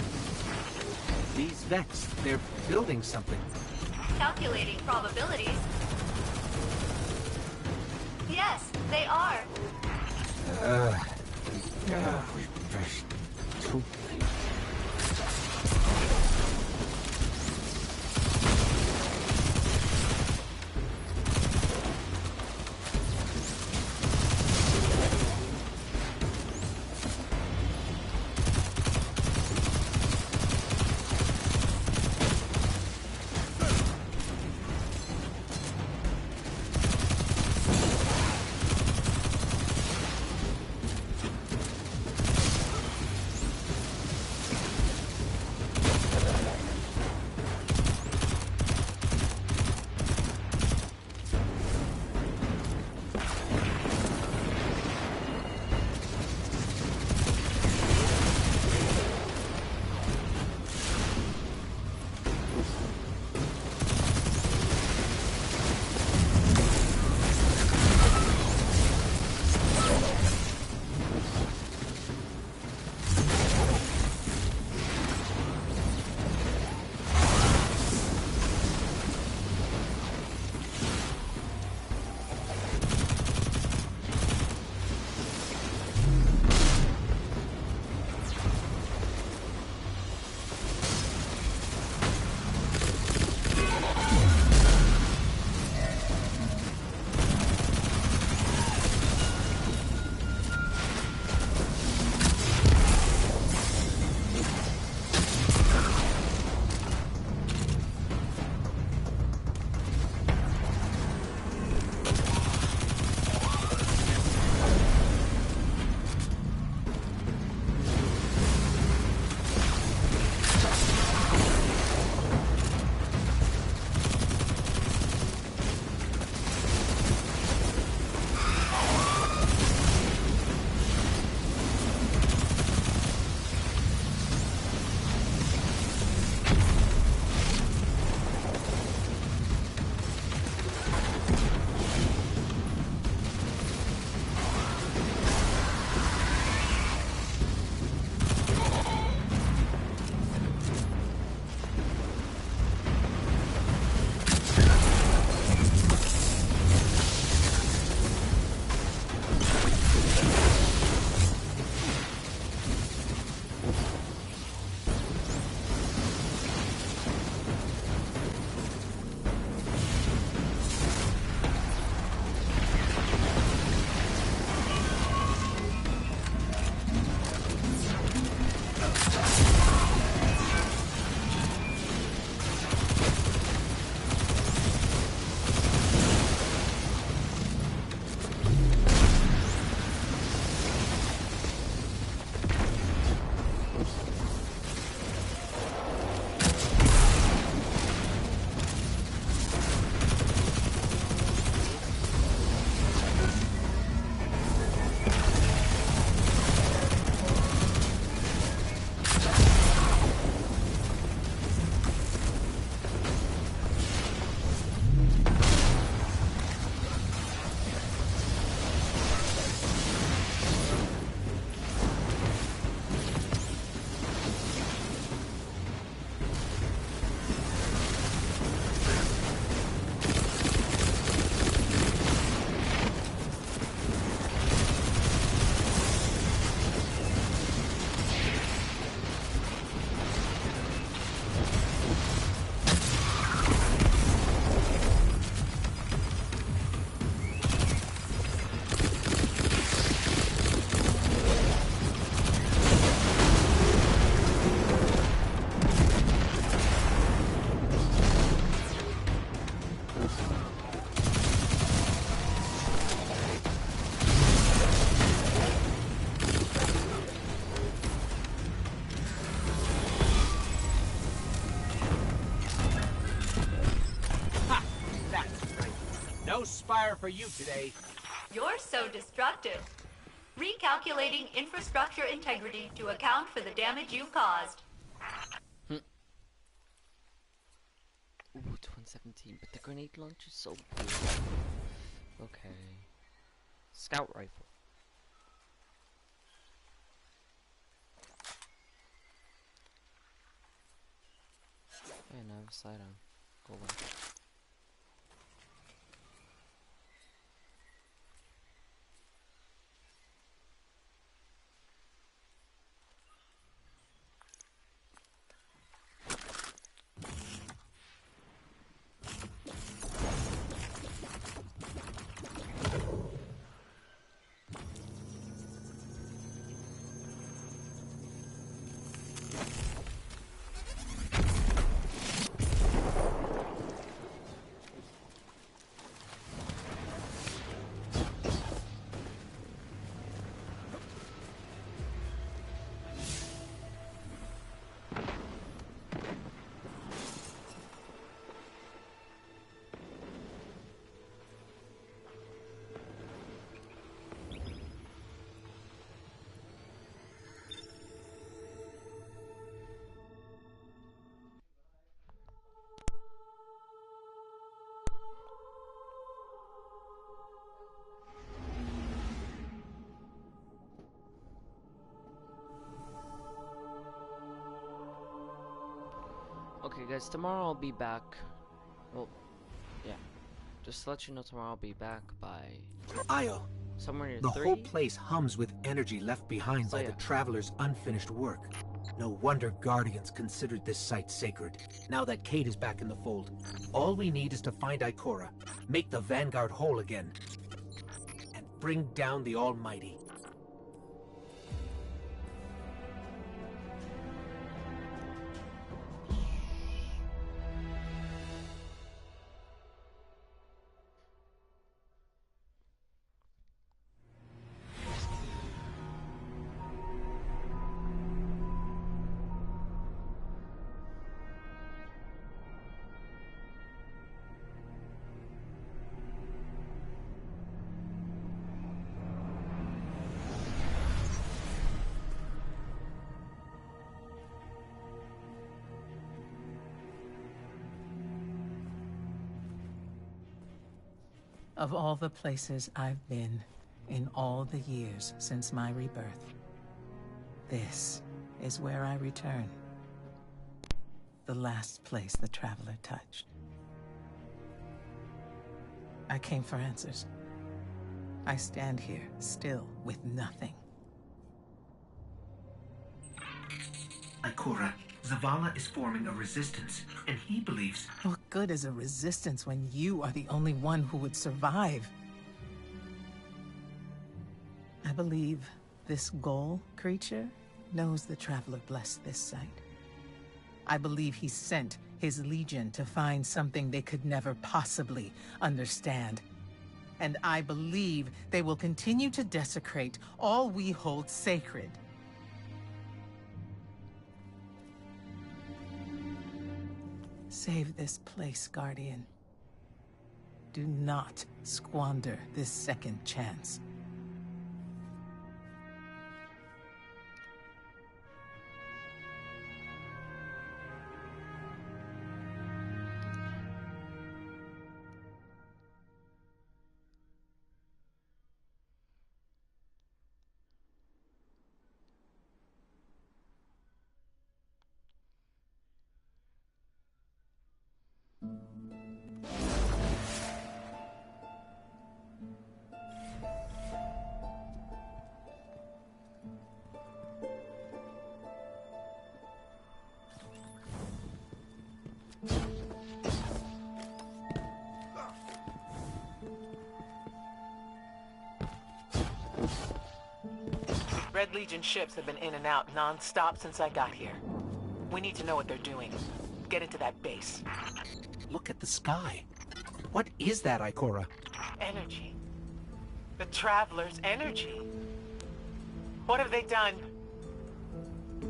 These Vex, they're building something. Calculating probabilities. Yes, they are. fire for you today. You're so destructive. Recalculating infrastructure integrity to account for the damage you caused. Ooh, it's 117, but the grenade launch is so good. Okay. Scout rifle. Yeah, now I have a sidearm. Go away. Okay guys, tomorrow I'll be back. Well, yeah. Just to let you know, tomorrow I'll be back by Io, somewhere near the 3. whole place hums with energy left behind by the Traveler's unfinished work. No wonder Guardians considered this site sacred. Now that Cayde is back in the fold, all we need is to find Ikora, make the Vanguard whole again, and bring down the Almighty. Of all the places I've been in all the years since my rebirth, this is where I return. The last place the Traveler touched. I came for answers. I stand here, still, with nothing. Ikora, Zavala is forming a resistance, and he believes... What good is a resistance when you are the only one who would survive? I believe this Ghoul creature knows the Traveler blessed this site. I believe he sent his legion to find something they could never possibly understand. And I believe they will continue to desecrate all we hold sacred. Save this place, Guardian. Do not squander this second chance. Red Legion ships have been in and out non-stop since I got here. We need to know what they're doing. Get into that base. Look at the sky. What is that, Ikora? Energy. The Traveler's energy. What have they done?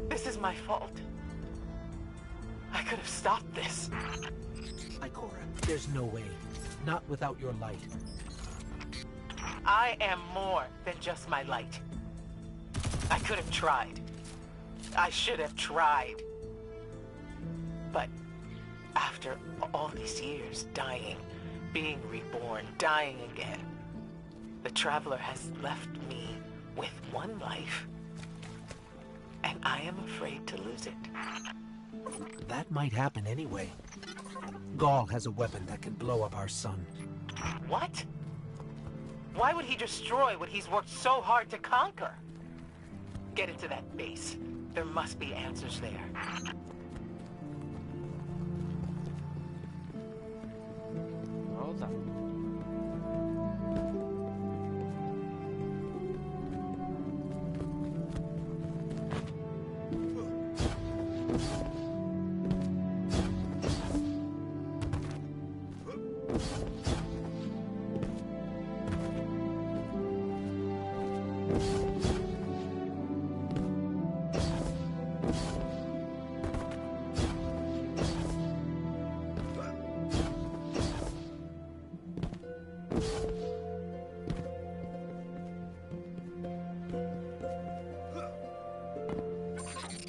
This is my fault. I could have stopped this. Ikora, there's no way. Not without your light. I am more than just my light. I could have tried. I should have tried. But after all these years, dying, being reborn, dying again, the Traveler has left me with one life, and I am afraid to lose it. That might happen anyway. Gaul has a weapon that can blow up our sun. What? Why would he destroy what he's worked so hard to conquer? Get into that base. There must be answers there. Hold on.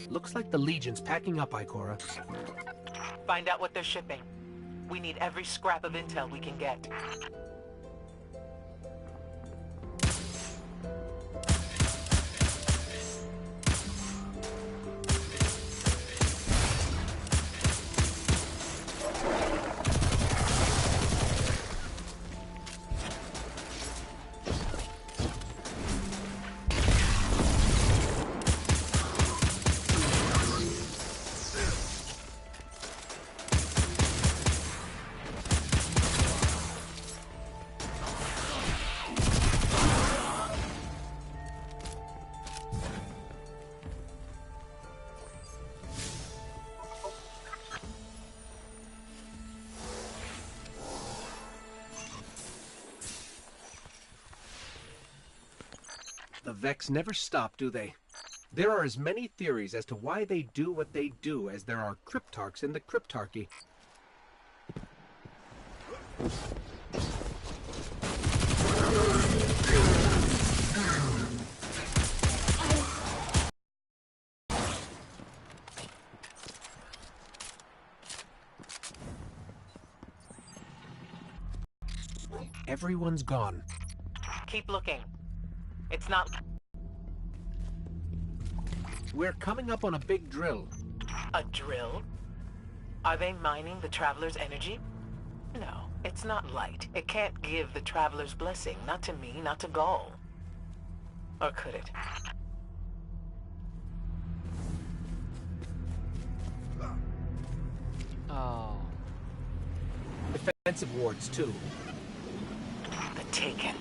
Looks like the Legion's packing up, Ikora. Find out what they're shipping. We need every scrap of intel we can get. The Vex never stop, do they? There are as many theories as to why they do what they do as there are Cryptarchs in the Cryptarchy. Everyone's gone. Keep looking. It's not... We're coming up on a big drill. A drill? Are they mining the Traveler's energy? No, it's not light. It can't give the Traveler's blessing. Not to me, not to Gaul. Or could it? Oh. Defensive wards, too. The Taken.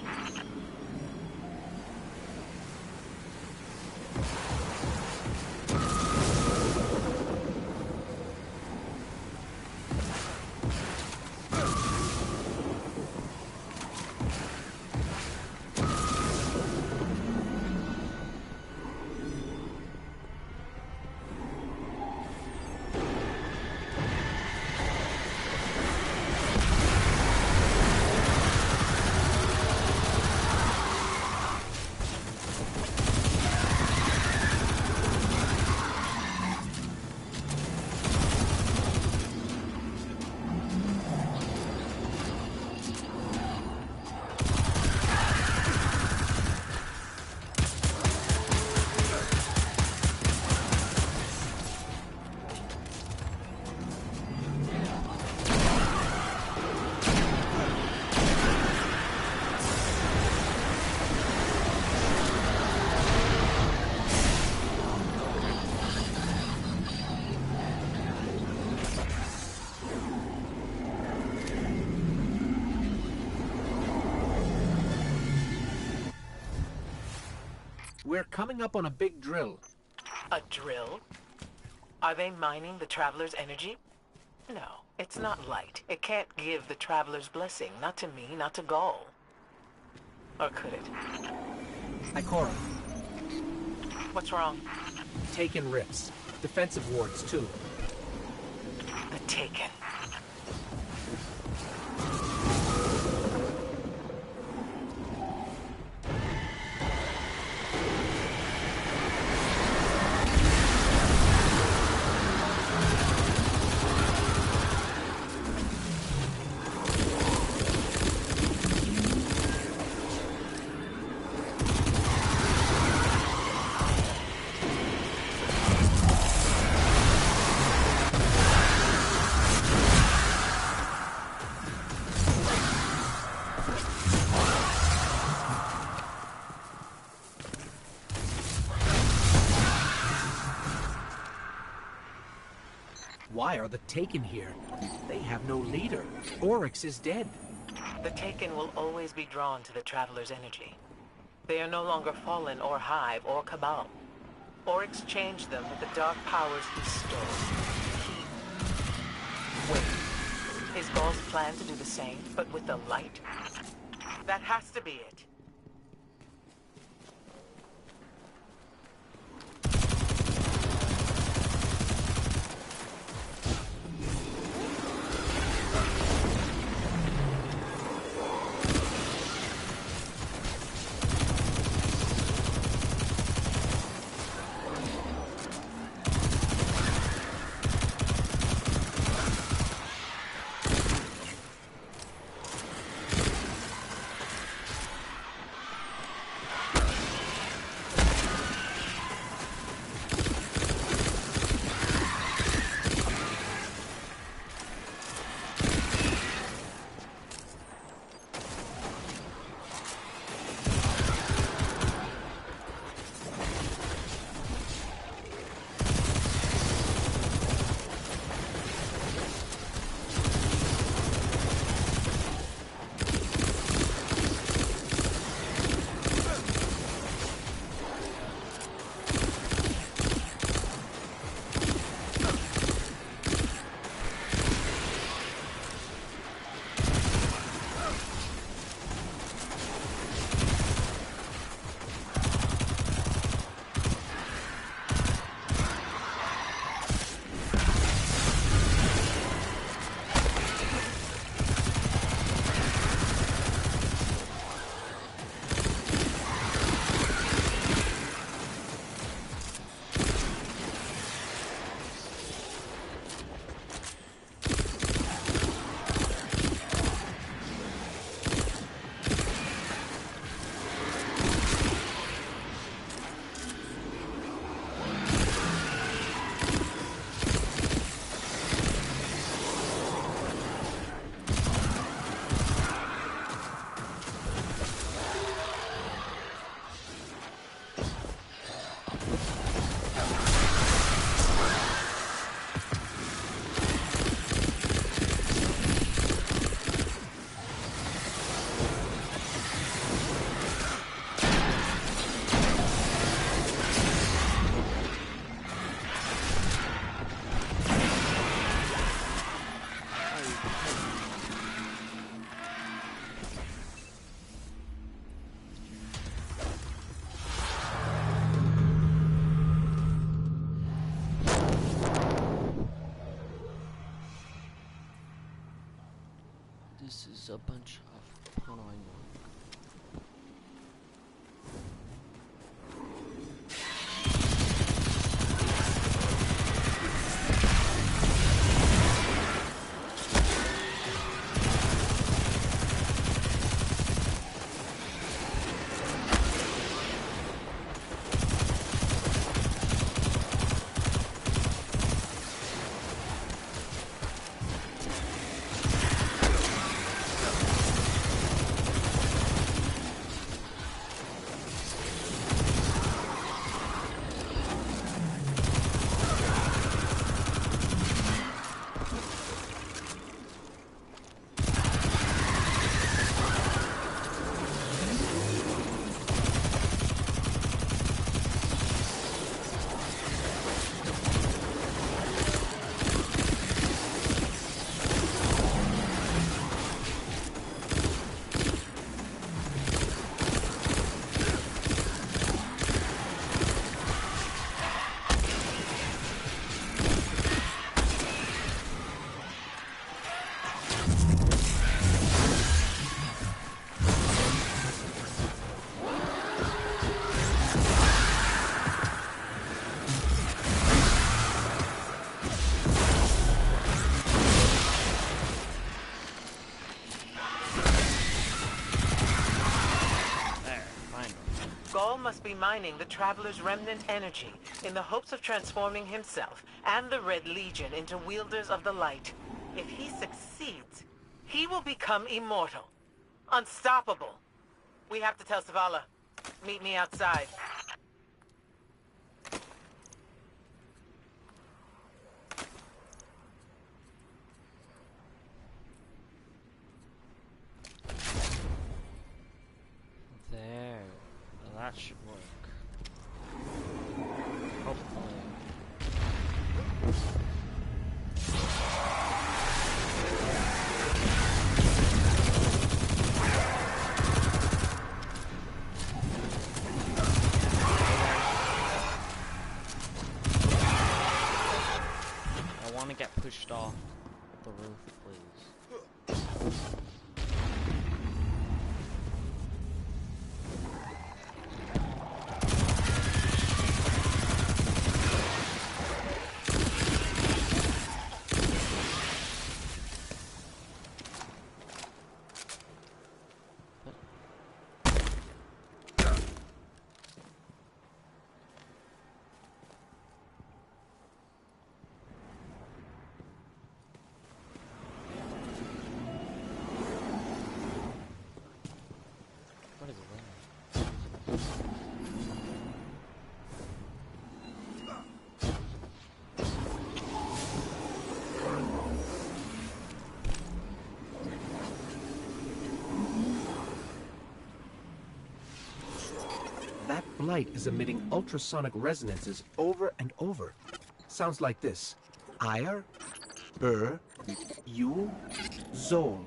We're coming up on a big drill. A drill? Are they mining the Traveler's energy? No, it's not light. It can't give the Traveler's blessing. Not to me, not to Gaul. Or could it? Ikora. What's wrong? Taken rips. Defensive wards, too. The Taken. why are the Taken here? They have no leader. Oryx is dead. The Taken will always be drawn to the Traveler's energy. They are no longer Fallen or Hive or Cabal. Oryx changed them with the dark powers he stole. Wait. Is Ghaul's plan to do the same, but with the light? That has to be it. This is a bunch of punning work. Ghaul must be mining the Traveler's remnant energy in the hopes of transforming himself and the Red Legion into wielders of the light. If he succeeds, he will become immortal. Unstoppable. We have to tell Zavala. Meet me outside. that should work. Hopefully. I want to get pushed off the roof, please. What is it? That blight is emitting ultrasonic resonances over and over. Sounds like this. Ire, Yul, Zol.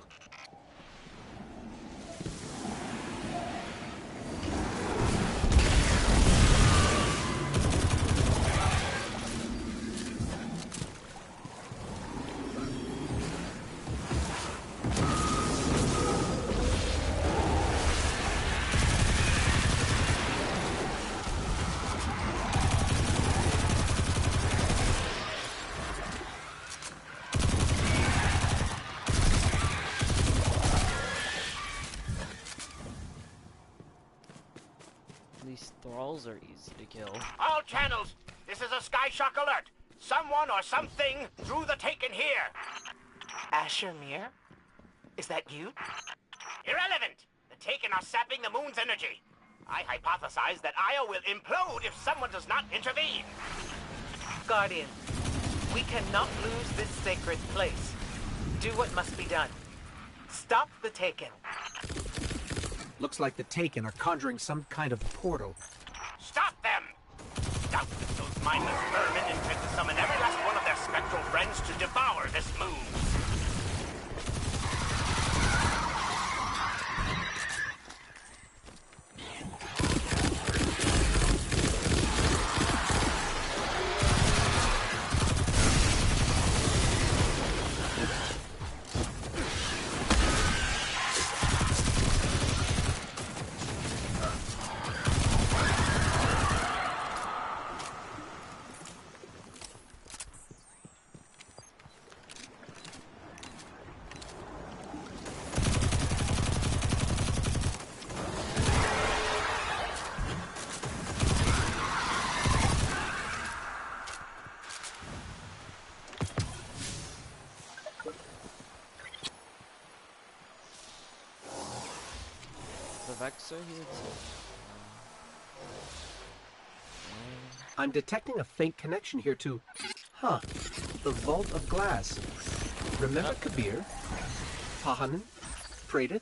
These thralls are easy to kill. All channels, this is a Skyshock alert. Someone or something threw the Taken here. Asher Mir? Is that you? Irrelevant. The Taken are sapping the moon's energy. I hypothesize that Io will implode if someone does not intervene. Guardian, we cannot lose this sacred place. Do what must be done. Stop the Taken. Looks like the Taken are conjuring some kind of portal. Stop them! Doubtless those mindless vermin intend to summon every last one of their spectral friends to devour this moon. The Vexer here too. I'm detecting a faint connection here to... Huh. The Vault of Glass. Remember Kabir? Pahanin? Praedith?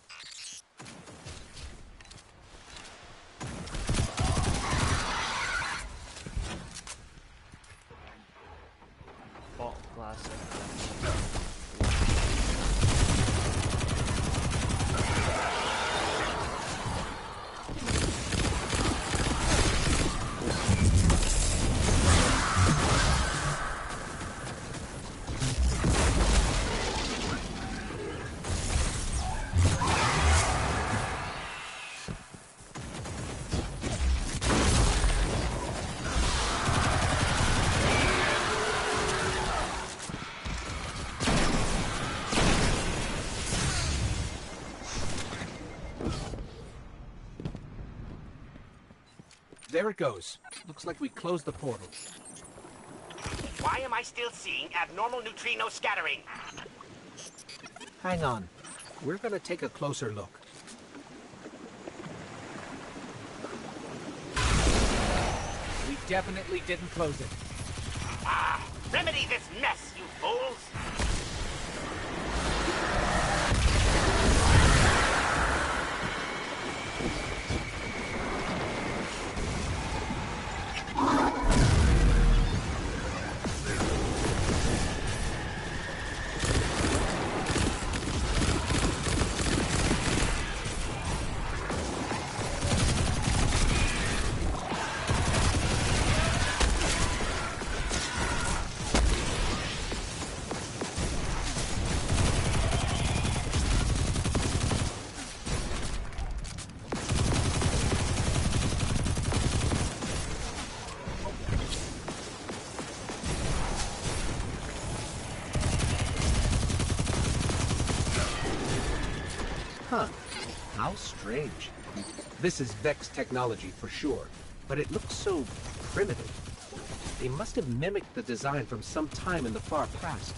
Vault glass. There it goes. Looks like we closed the portal. Why am I still seeing abnormal neutrino scattering? Hang on. We're gonna take a closer look. We definitely didn't close it. Ah! Remedy this mess, you fools! How strange. This is Vex technology for sure, but it looks so primitive. They must have mimicked the design from some time in the far past.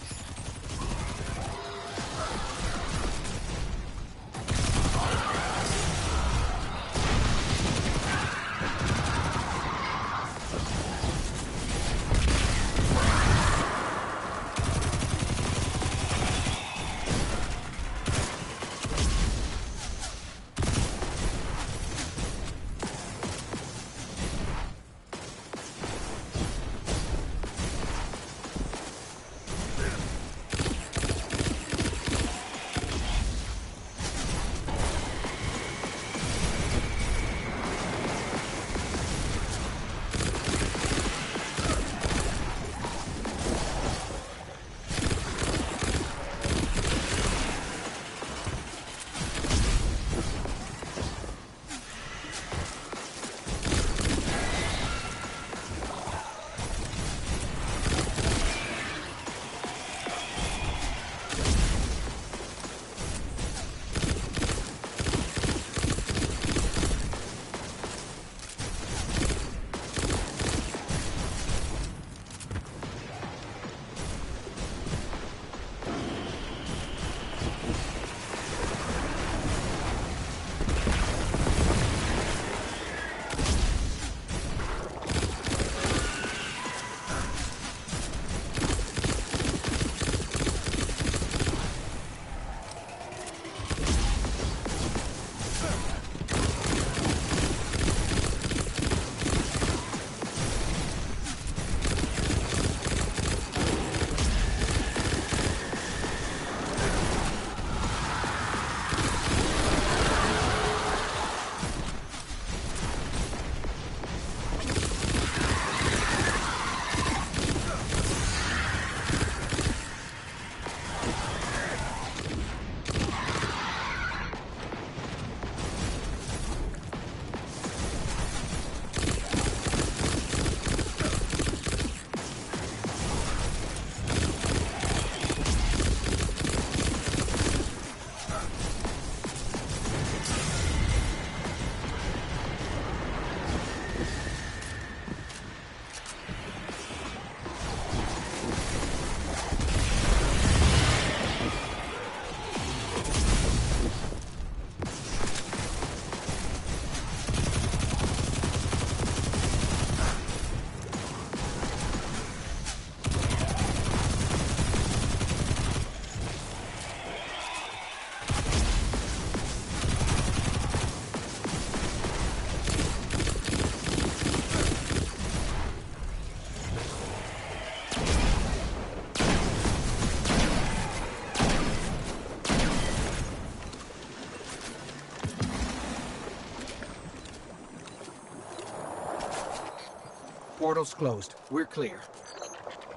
Portal's closed. We're clear.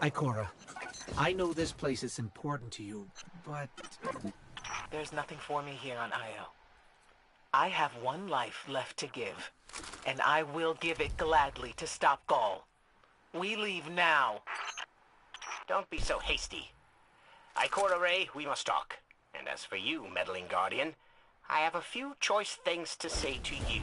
Ikora, I know this place is important to you, but... There's nothing for me here on Io. I have one life left to give, and I will give it gladly to stop Gaul. We leave now. Don't be so hasty. Ikora Rey, we must talk. And as for you, meddling Guardian, I have a few choice things to say to you.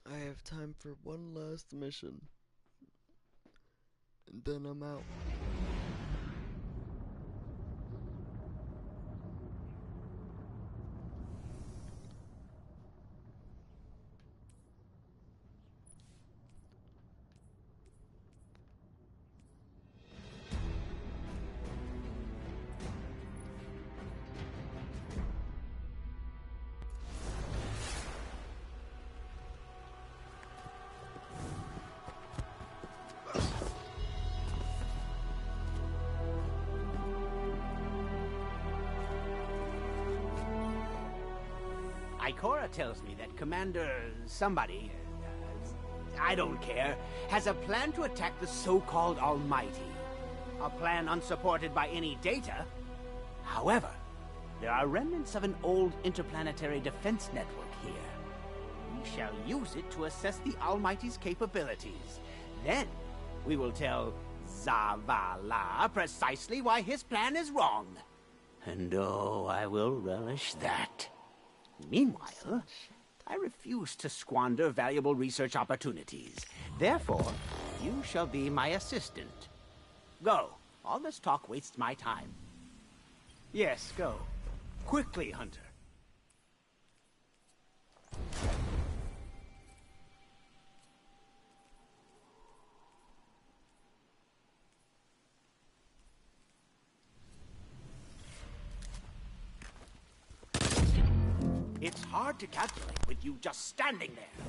I have time for one last mission, and then I'm out. Ikora tells me that Commander somebody, I don't care, has a plan to attack the so-called Almighty. A plan unsupported by any data. However, there are remnants of an old interplanetary defense network here. shall use it to assess the Almighty's capabilities. Then, we will tell Zavala precisely why his plan is wrong. And oh, I will relish that. Meanwhile, I refuse to squander valuable research opportunities. Therefore, you shall be my assistant. Go. All this talk wastes my time. Yes, go. Quickly, Hunter. It's hard to calculate with you just standing there.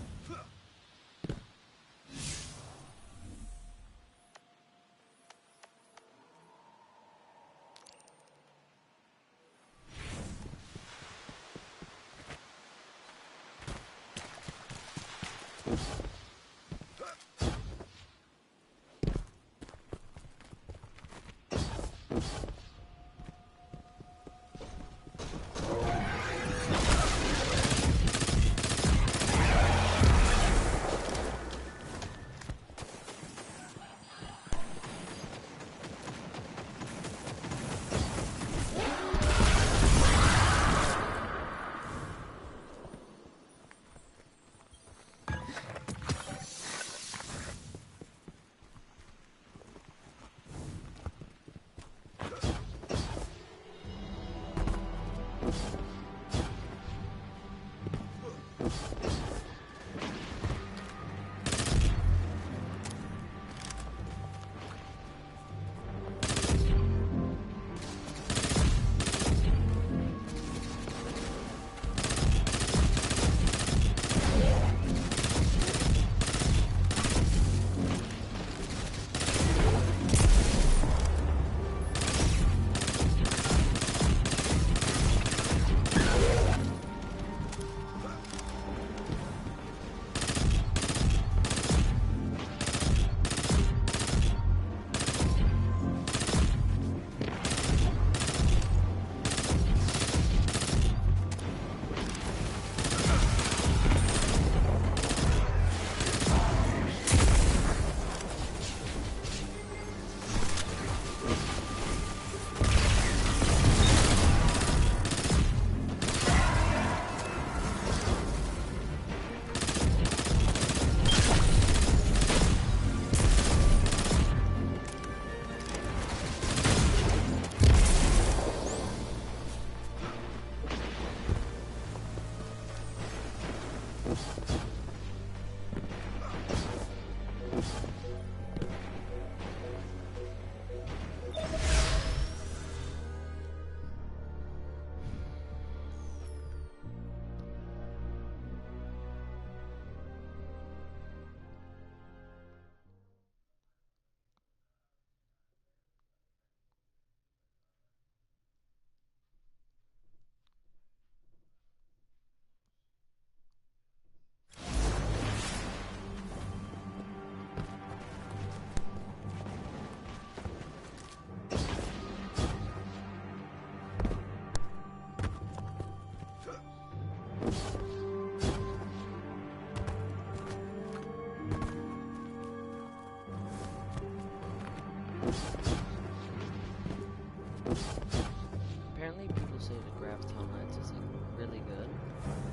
Apparently people say the Graviton lens is like really good,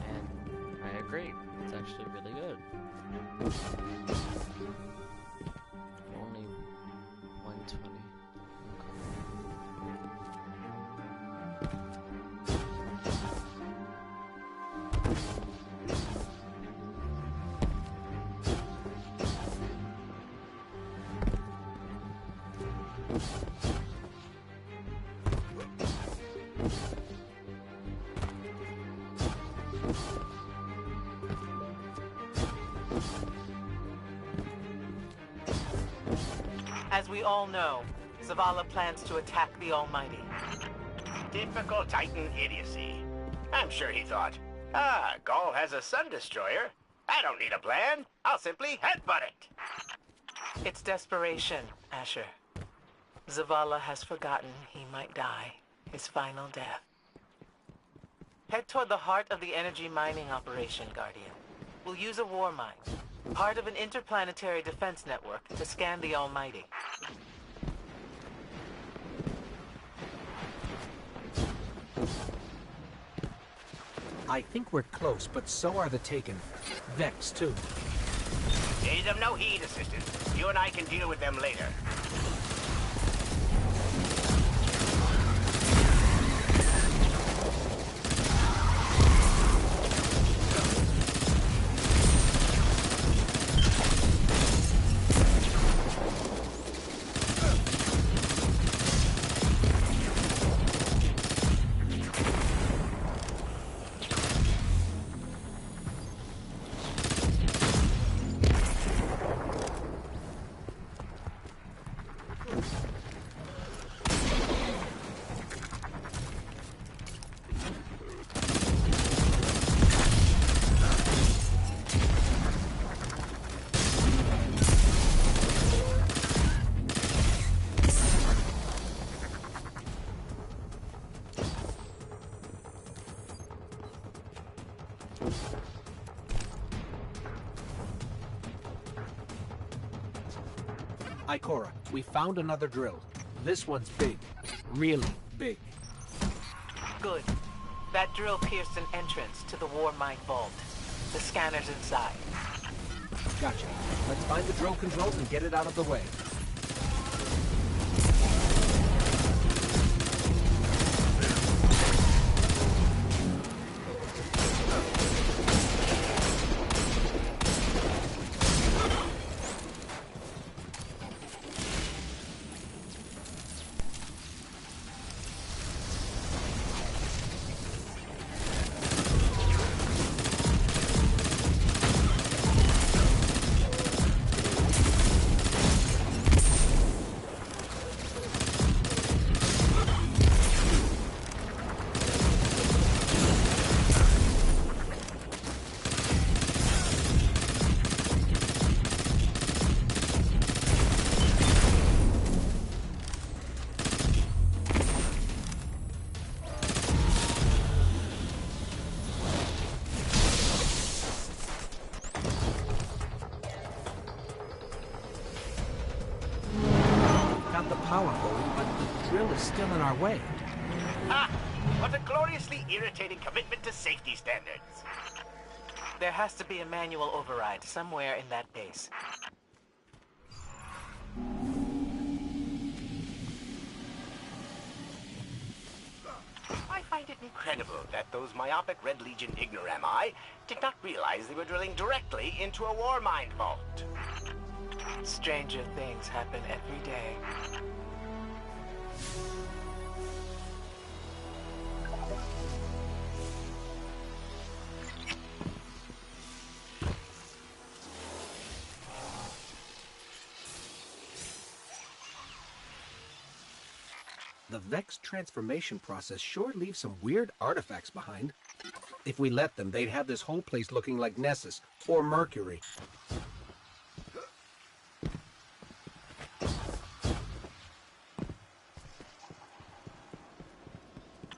and I agree. It's actually really good. Only 120. As we all know, Zavala plans to attack the Almighty. Typical Titan idiocy. I'm sure he thought, Gaul has a Sun Destroyer. I don't need a plan. I'll simply headbutt it. It's desperation, Asher. Zavala has forgotten he might die, his final death. Head toward the heart of the energy mining operation, Guardian. We'll use a war mine, part of an interplanetary defense network, to scan the Almighty. I think we're close, but so are the Taken. Vex, too. Pay them no heed, Assistant. You and I can deal with them later. Ikora, we found another drill. This one's big. Really big. Good. That drill pierced an entrance to the war mine vault. The scanner's inside. Gotcha. Let's find the drill controls and get it out of the way. Still in our way. Ha! What a gloriously irritating commitment to safety standards. There has to be a manual override somewhere in that base. I find it incredible that those myopic Red Legion ignorami did not realize they were drilling directly into a war mine vault. Stranger things happen every day. The Vex transformation process sure leaves some weird artifacts behind. If we let them, they'd have this whole place looking like Nessus or Mercury.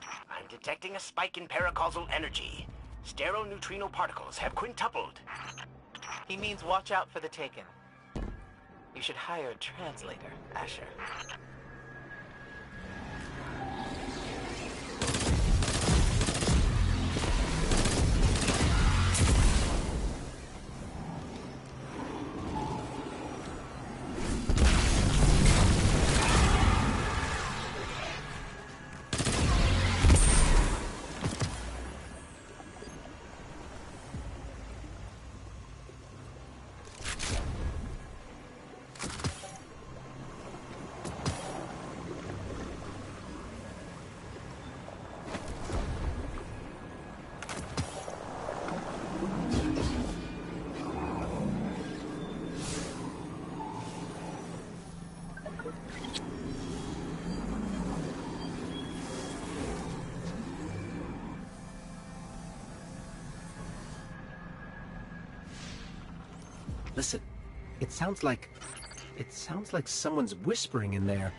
I'm detecting a spike in paracausal energy. Stereoneutrino particles have quintupled. He means watch out for the Taken. You should hire a translator, Asher. Listen, it sounds like someone's whispering in there,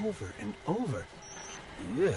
over and over. Ugh.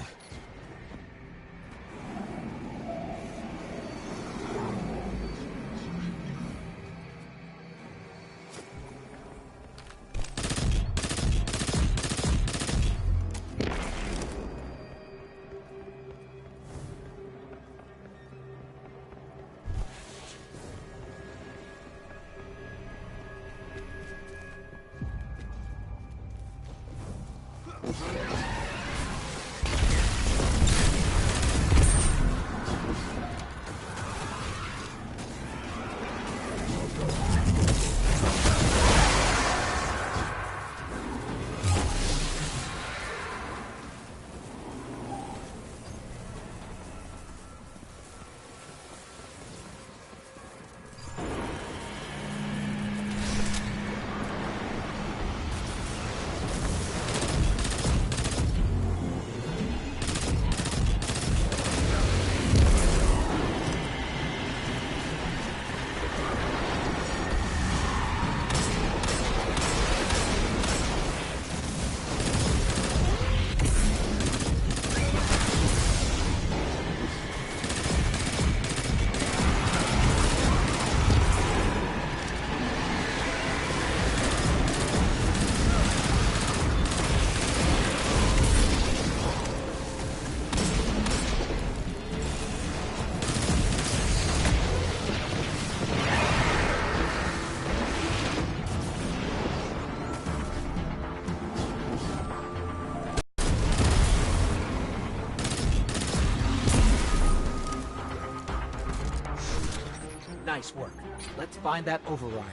Nice work. Let's find that override.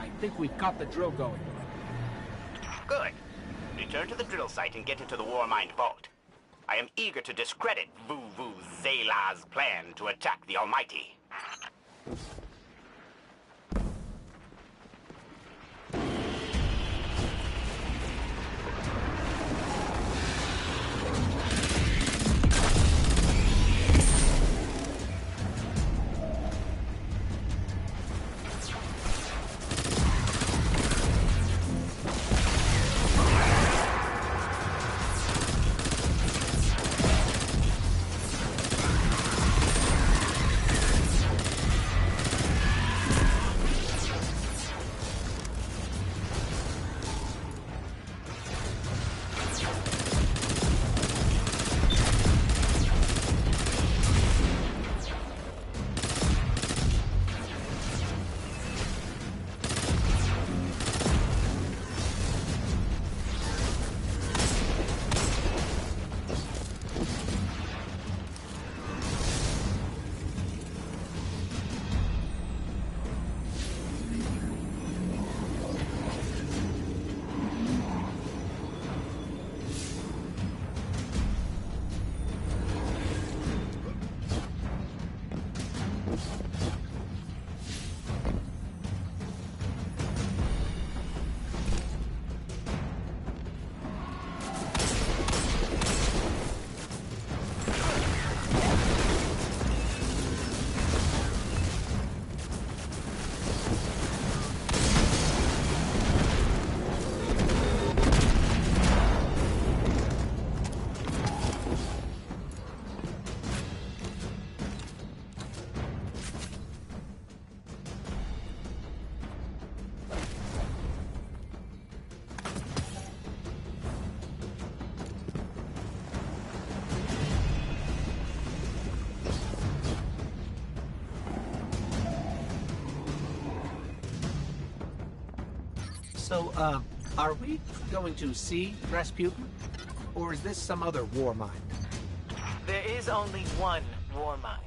I think we've got the drill going. Good. Return to the drill site and get into the Warmind vault. I am eager to discredit Vuvu Zayla's plan to attack the Almighty. So, are we going to see Rasputin? Or is this some other Warmind? There is only one Warmind.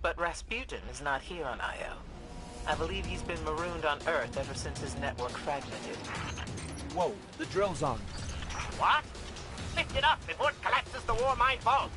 But Rasputin is not here on Io. I believe he's been marooned on Earth ever since his network fragmented. Whoa, the drill's on. What? Lift it up before it collapses the Warmind vault.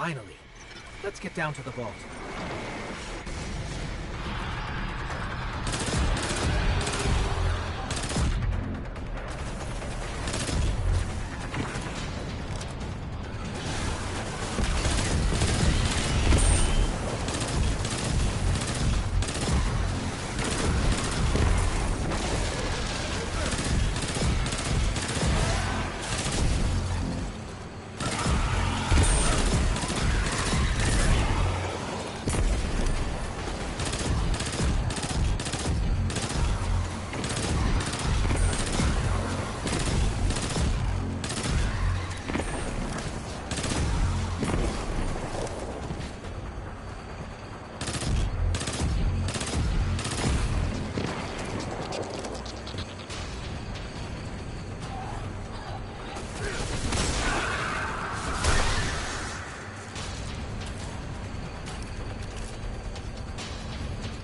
Finally. Let's get down to the vault.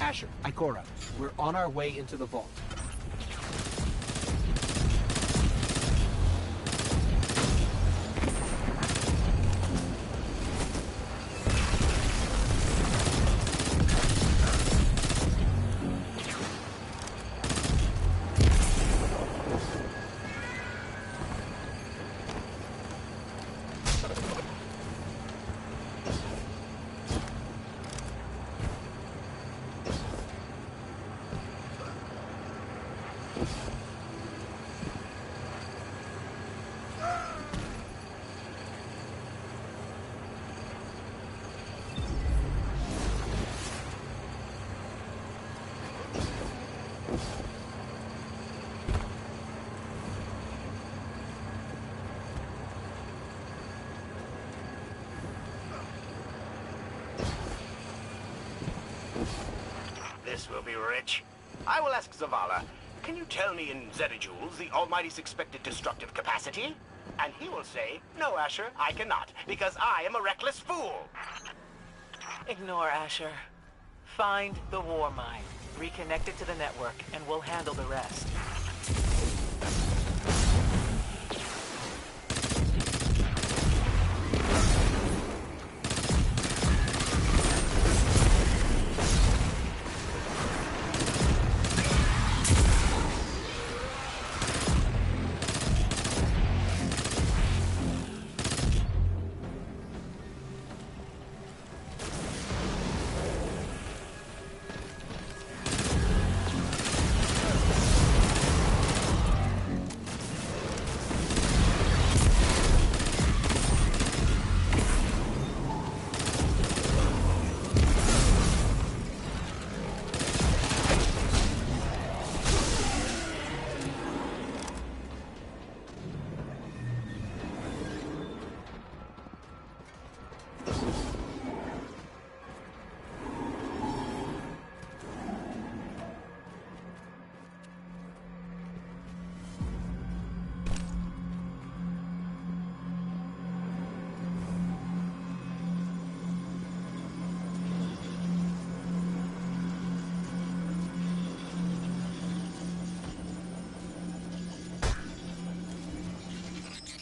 Asher, Ikora, we're on our way into the vault. This will be rich. I will ask Zavala, can you tell me in zettajoules the Almighty's expected destructive capacity? And he will say, no, Asher, I cannot, because I am a reckless fool. Ignore Asher. Find the war mine, reconnect it to the network, and we'll handle the rest.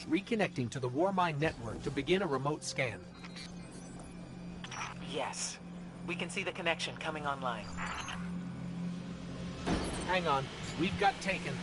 Reconnecting to the Warmind network to begin a remote scan. Yes. We can see the connection coming online. Hang on. We've got taken.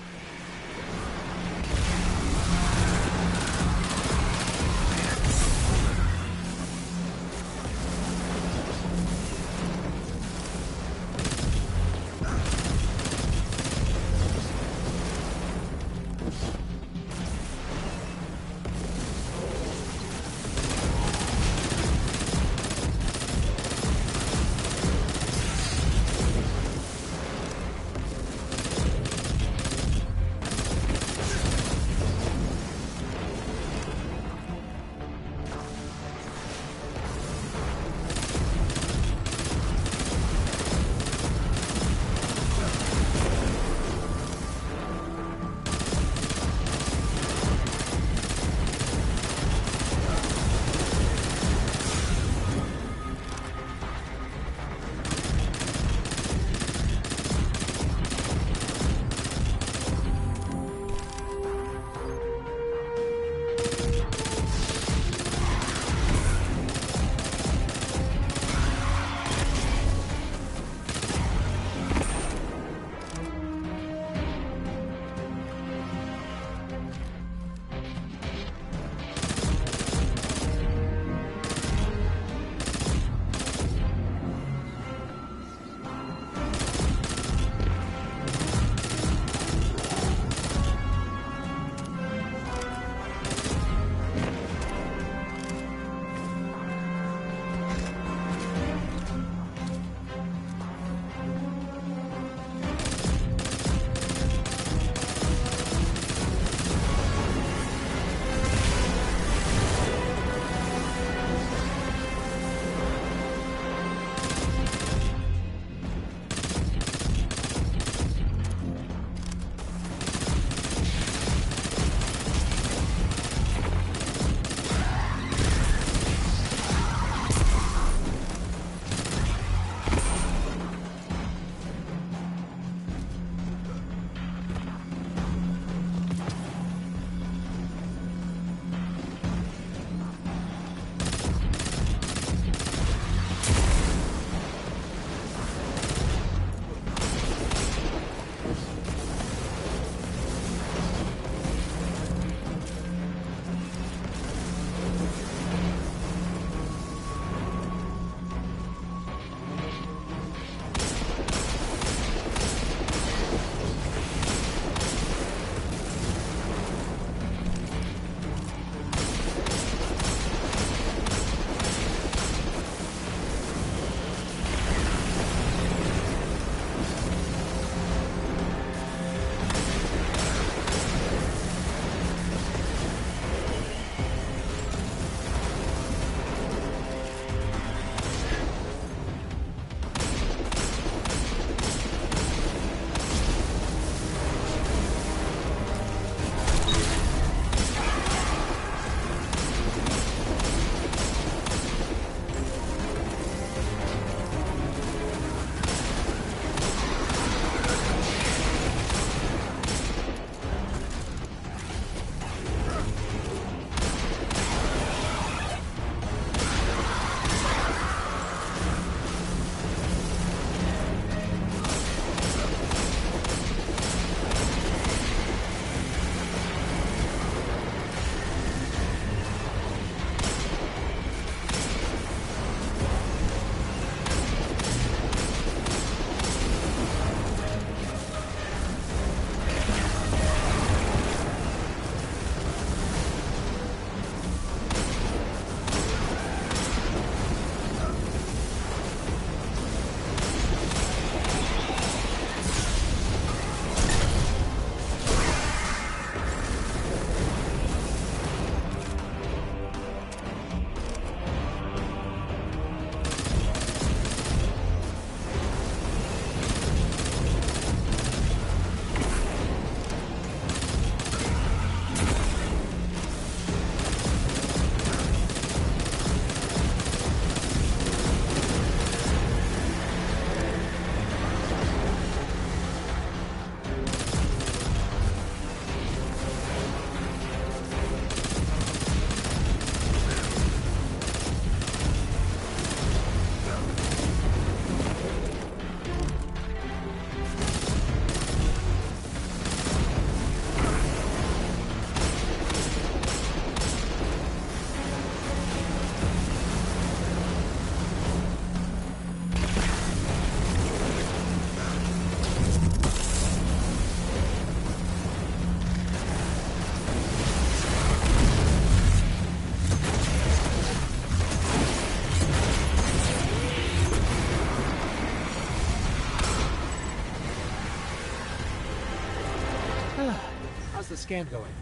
the scan going?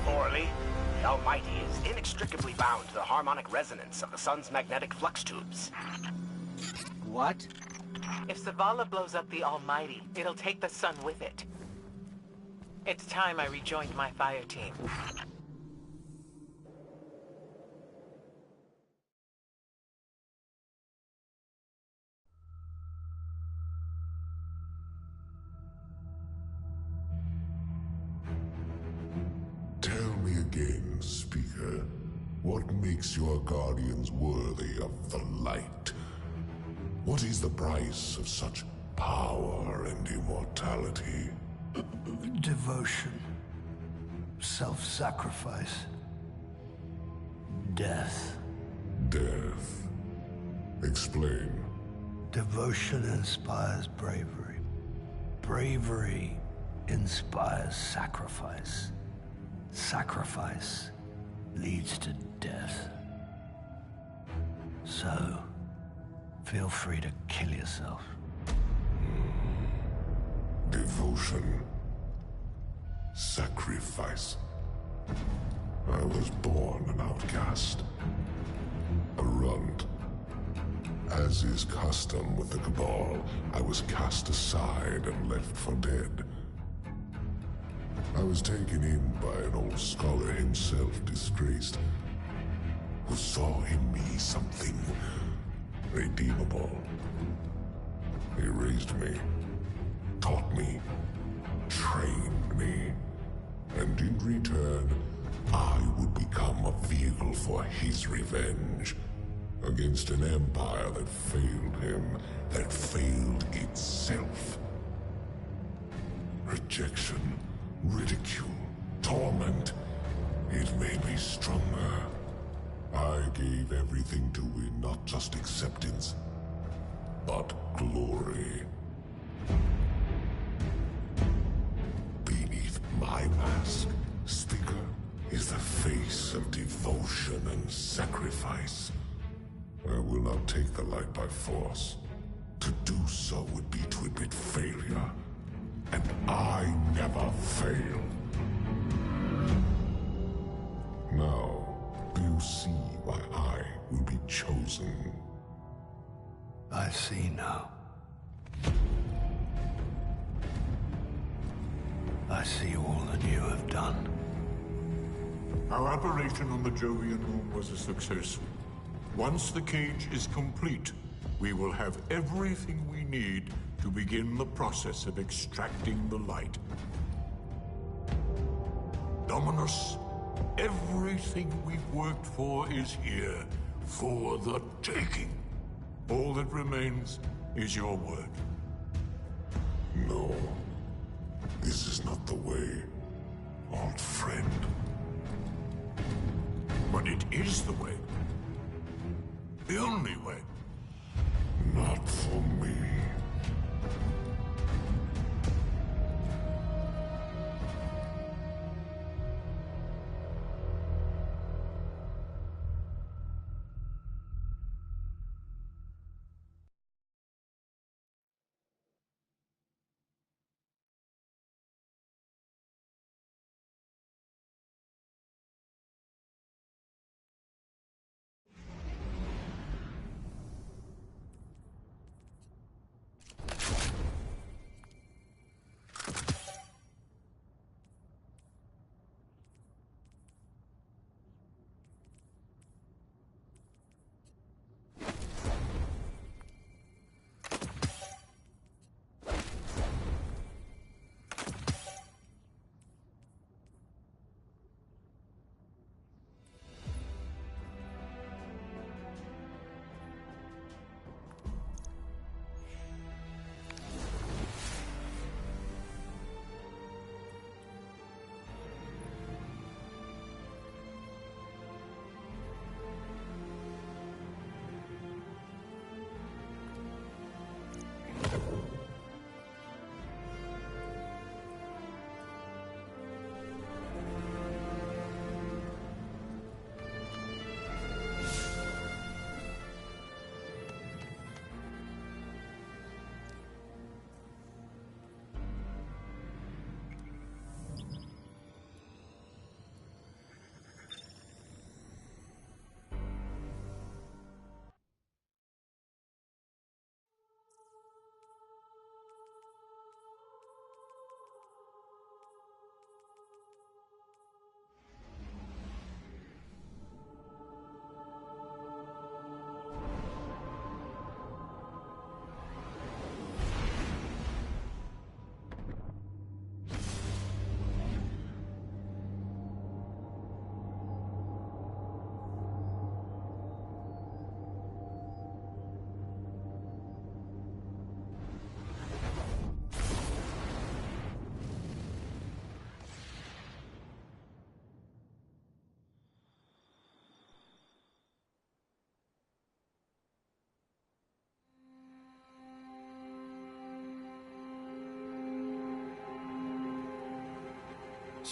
Poorly. The Almighty is inextricably bound to the harmonic resonance of the sun's magnetic flux tubes. What? If Zavala blows up the Almighty, it'll take the sun with it. It's time I rejoined my fire team. Tell me again, Speaker. What makes your guardians worthy of the light? What is the price of such power and immortality? Devotion. Self-sacrifice. Death. Death. Explain. Devotion inspires bravery. Bravery inspires sacrifice. Sacrifice leads to death. So, feel free to kill yourself. Devotion. Sacrifice. I was born an outcast. A runt. As is custom with the Cabal, I was cast aside and left for dead. I was taken in by an old scholar himself, disgraced, who saw in me something redeemable. He raised me, taught me, trained me, and in return, I would become a vehicle for his revenge against an empire that failed him, that failed itself. Rejection, ridicule, torment. It made me stronger. I gave everything to win not just acceptance, but glory. Beneath my mask, Speaker, is the face of devotion and sacrifice. I will not take the light by force. To do so would be to admit failure. And I never fail. Now, do you see why I will be chosen? I see now. I see all that you have done. Our operation on the Jovian Moon was a success. Once the cage is complete, we will have everything we need to begin the process of extracting the light. Dominus, everything we've worked for is here, for the taking. All that remains is your word. No, this is not the way, old friend. But it is the way. The only way. Not for me.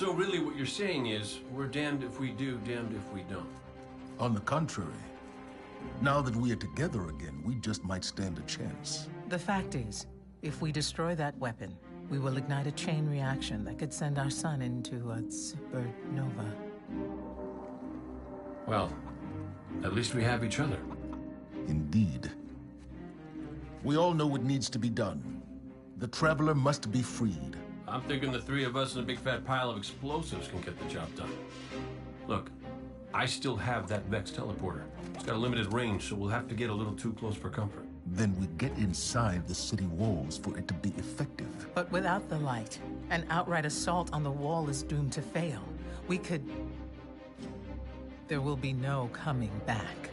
So really what you're saying is, we're damned if we do, damned if we don't. On the contrary, now that we are together again, we just might stand a chance. The fact is, if we destroy that weapon, we will ignite a chain reaction that could send our sun into a supernova. Well, at least we have each other. Indeed. We all know what needs to be done. The Traveler must be freed. I'm thinking the three of us in a big fat pile of explosives can get the job done. Look, I still have that Vex teleporter. It's got a limited range, so we'll have to get a little too close for comfort. Then we get inside the city walls for it to be effective. But without the light, an outright assault on the wall is doomed to fail. We could... There will be no coming back.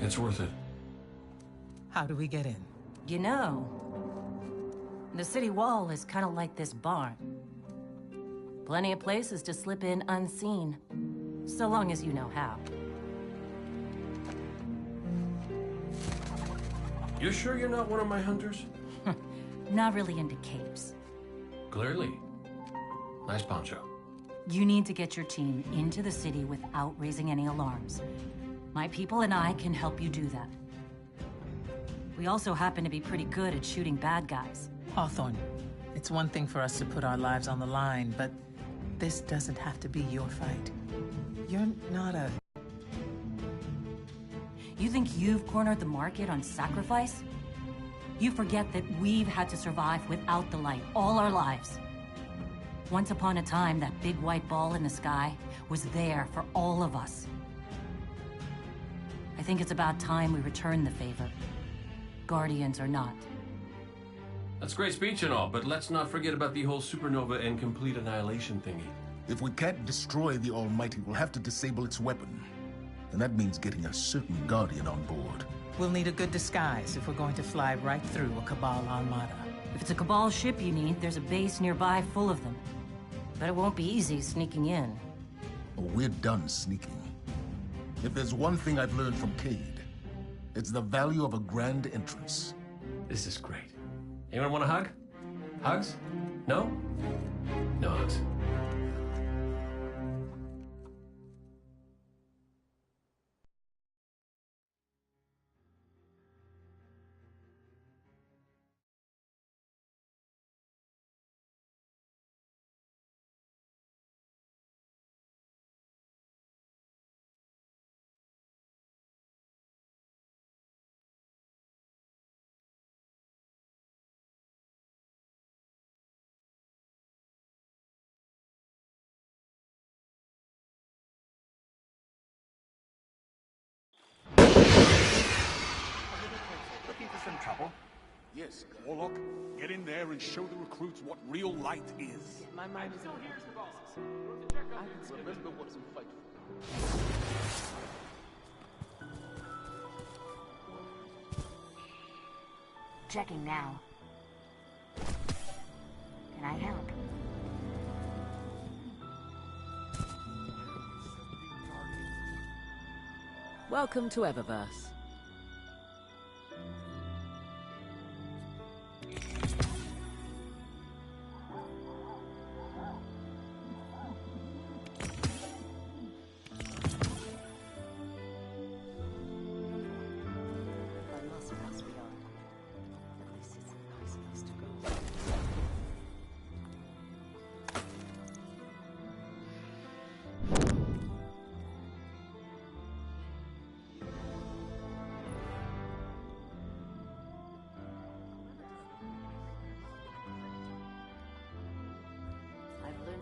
It's worth it. How do we get in? You know, the city wall is kind of like this barn. Plenty of places to slip in unseen, so long as you know how. You sure you're not one of my hunters? Not really into capes. Clearly. Nice poncho. You need to get your team into the city without raising any alarms. My people and I can help you do that. We also happen to be pretty good at shooting bad guys. Hawthorne, it's one thing for us to put our lives on the line, but this doesn't have to be your fight. You're not a... You think you've cornered the market on sacrifice? You forget that we've had to survive without the light all our lives. Once upon a time, that big white ball in the sky was there for all of us. I think it's about time we return the favor. Guardians or not. That's great speech and all, but let's not forget about the whole supernova and complete annihilation thingy. If we can't destroy the Almighty, we'll have to disable its weapon. And that means getting a certain Guardian on board. We'll need a good disguise if we're going to fly right through a Cabal armada. If it's a Cabal ship you need, there's a base nearby full of them. But it won't be easy sneaking in. Oh, we're done sneaking. If there's one thing I've learned from Cayde, it's the value of a grand entrance. This is great. Anyone want a hug? Hugs? No? No hugs. Looking for some trouble? Yes. Warlock, get in there and show the recruits what real light is. My mind is still here's the boss. Remember what we fight for. Checking now. Can I help? Welcome to Eververse.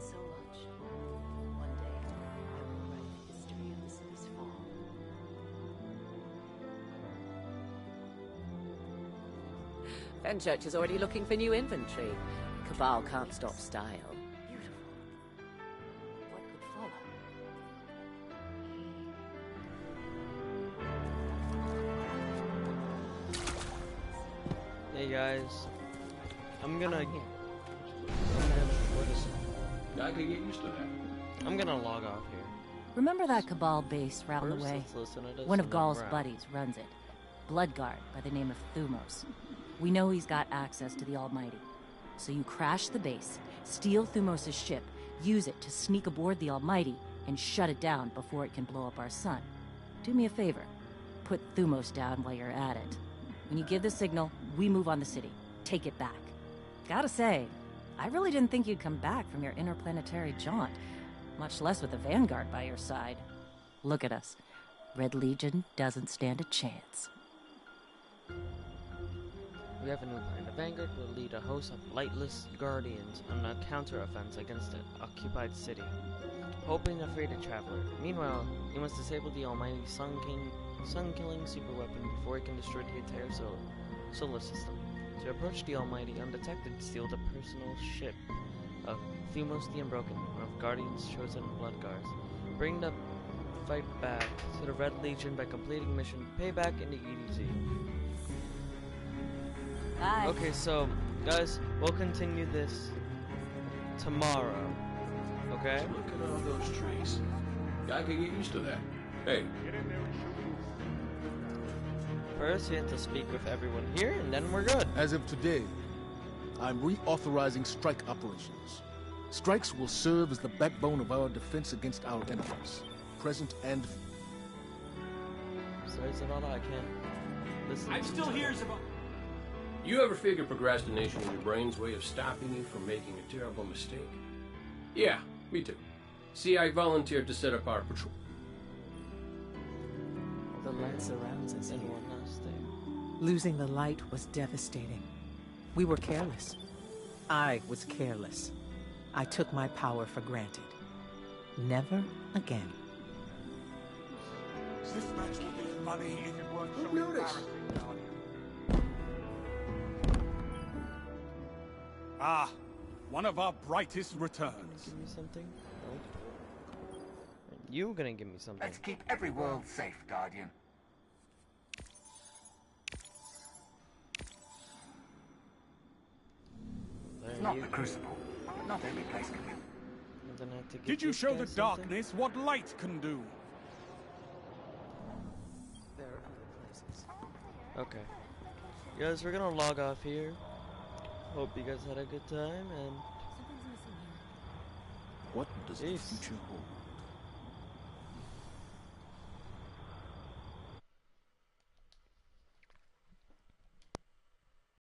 So much. One day, I will write the history of the city's fall. Fenchurch is already looking for new inventory. Cabal can't stop style. Beautiful. What could follow? Hey guys, I'm gonna I can get used to that. I'm gonna log off here. Remember that Cabal base round the First, way? let's listen to this One of and then Ghaul's we're out. buddies runs it. Bloodguard by the name of Thumos. We know he's got access to the Almighty. So you crash the base, steal Thumos' ship, use it to sneak aboard the Almighty and shut it down before it can blow up our sun. Do me a favor. Put Thumos down while you're at it. When you give the signal, we move on the city. Take it back. Gotta say, I really didn't think you'd come back from your interplanetary jaunt, much less with the Vanguard by your side. Look at us. Red Legion doesn't stand a chance. We have a new plan. The Vanguard will lead a host of lightless guardians on a counter-offense against an occupied city, hoping to free the Traveler. Meanwhile, you must disable the almighty sun-killing superweapon before it can destroy the entire solar system. To approach the Almighty undetected, steal the personal ship of Thumos the Unbroken, one of Guardian's chosen blood guards. Bring the fight back to the Red Legion by completing mission Payback in the EDZ. Bye. Okay, so, guys, we'll continue this tomorrow. Okay? Look at all those trees. Guy could get used to that. Hey. First, we have to speak with everyone here, and then we're good. As of today, I'm reauthorizing strike operations. Strikes will serve as the backbone of our defense against our enemies, present and... Sorry, Zavala, I can't listen. I'm still here, Zavala. You ever figure procrastination in your brain's way of stopping you from making a terrible mistake? Yeah, me too. See, I volunteered to set up our patrol. The light surrounds us here. Losing the light was devastating. We were careless. I was careless. I took my power for granted. Never again. This match would be funny if it weren't so Who noticed? Ah, one of our brightest returns. Give me something? No. You gonna give me something? Let's keep every world safe, Guardian. It's not the Crucible. Not every place can be. Did you show the darkness what light can do? There are other places. Okay. Guys, we're gonna log off here. Hope you guys had a good time, and... What does the future hold?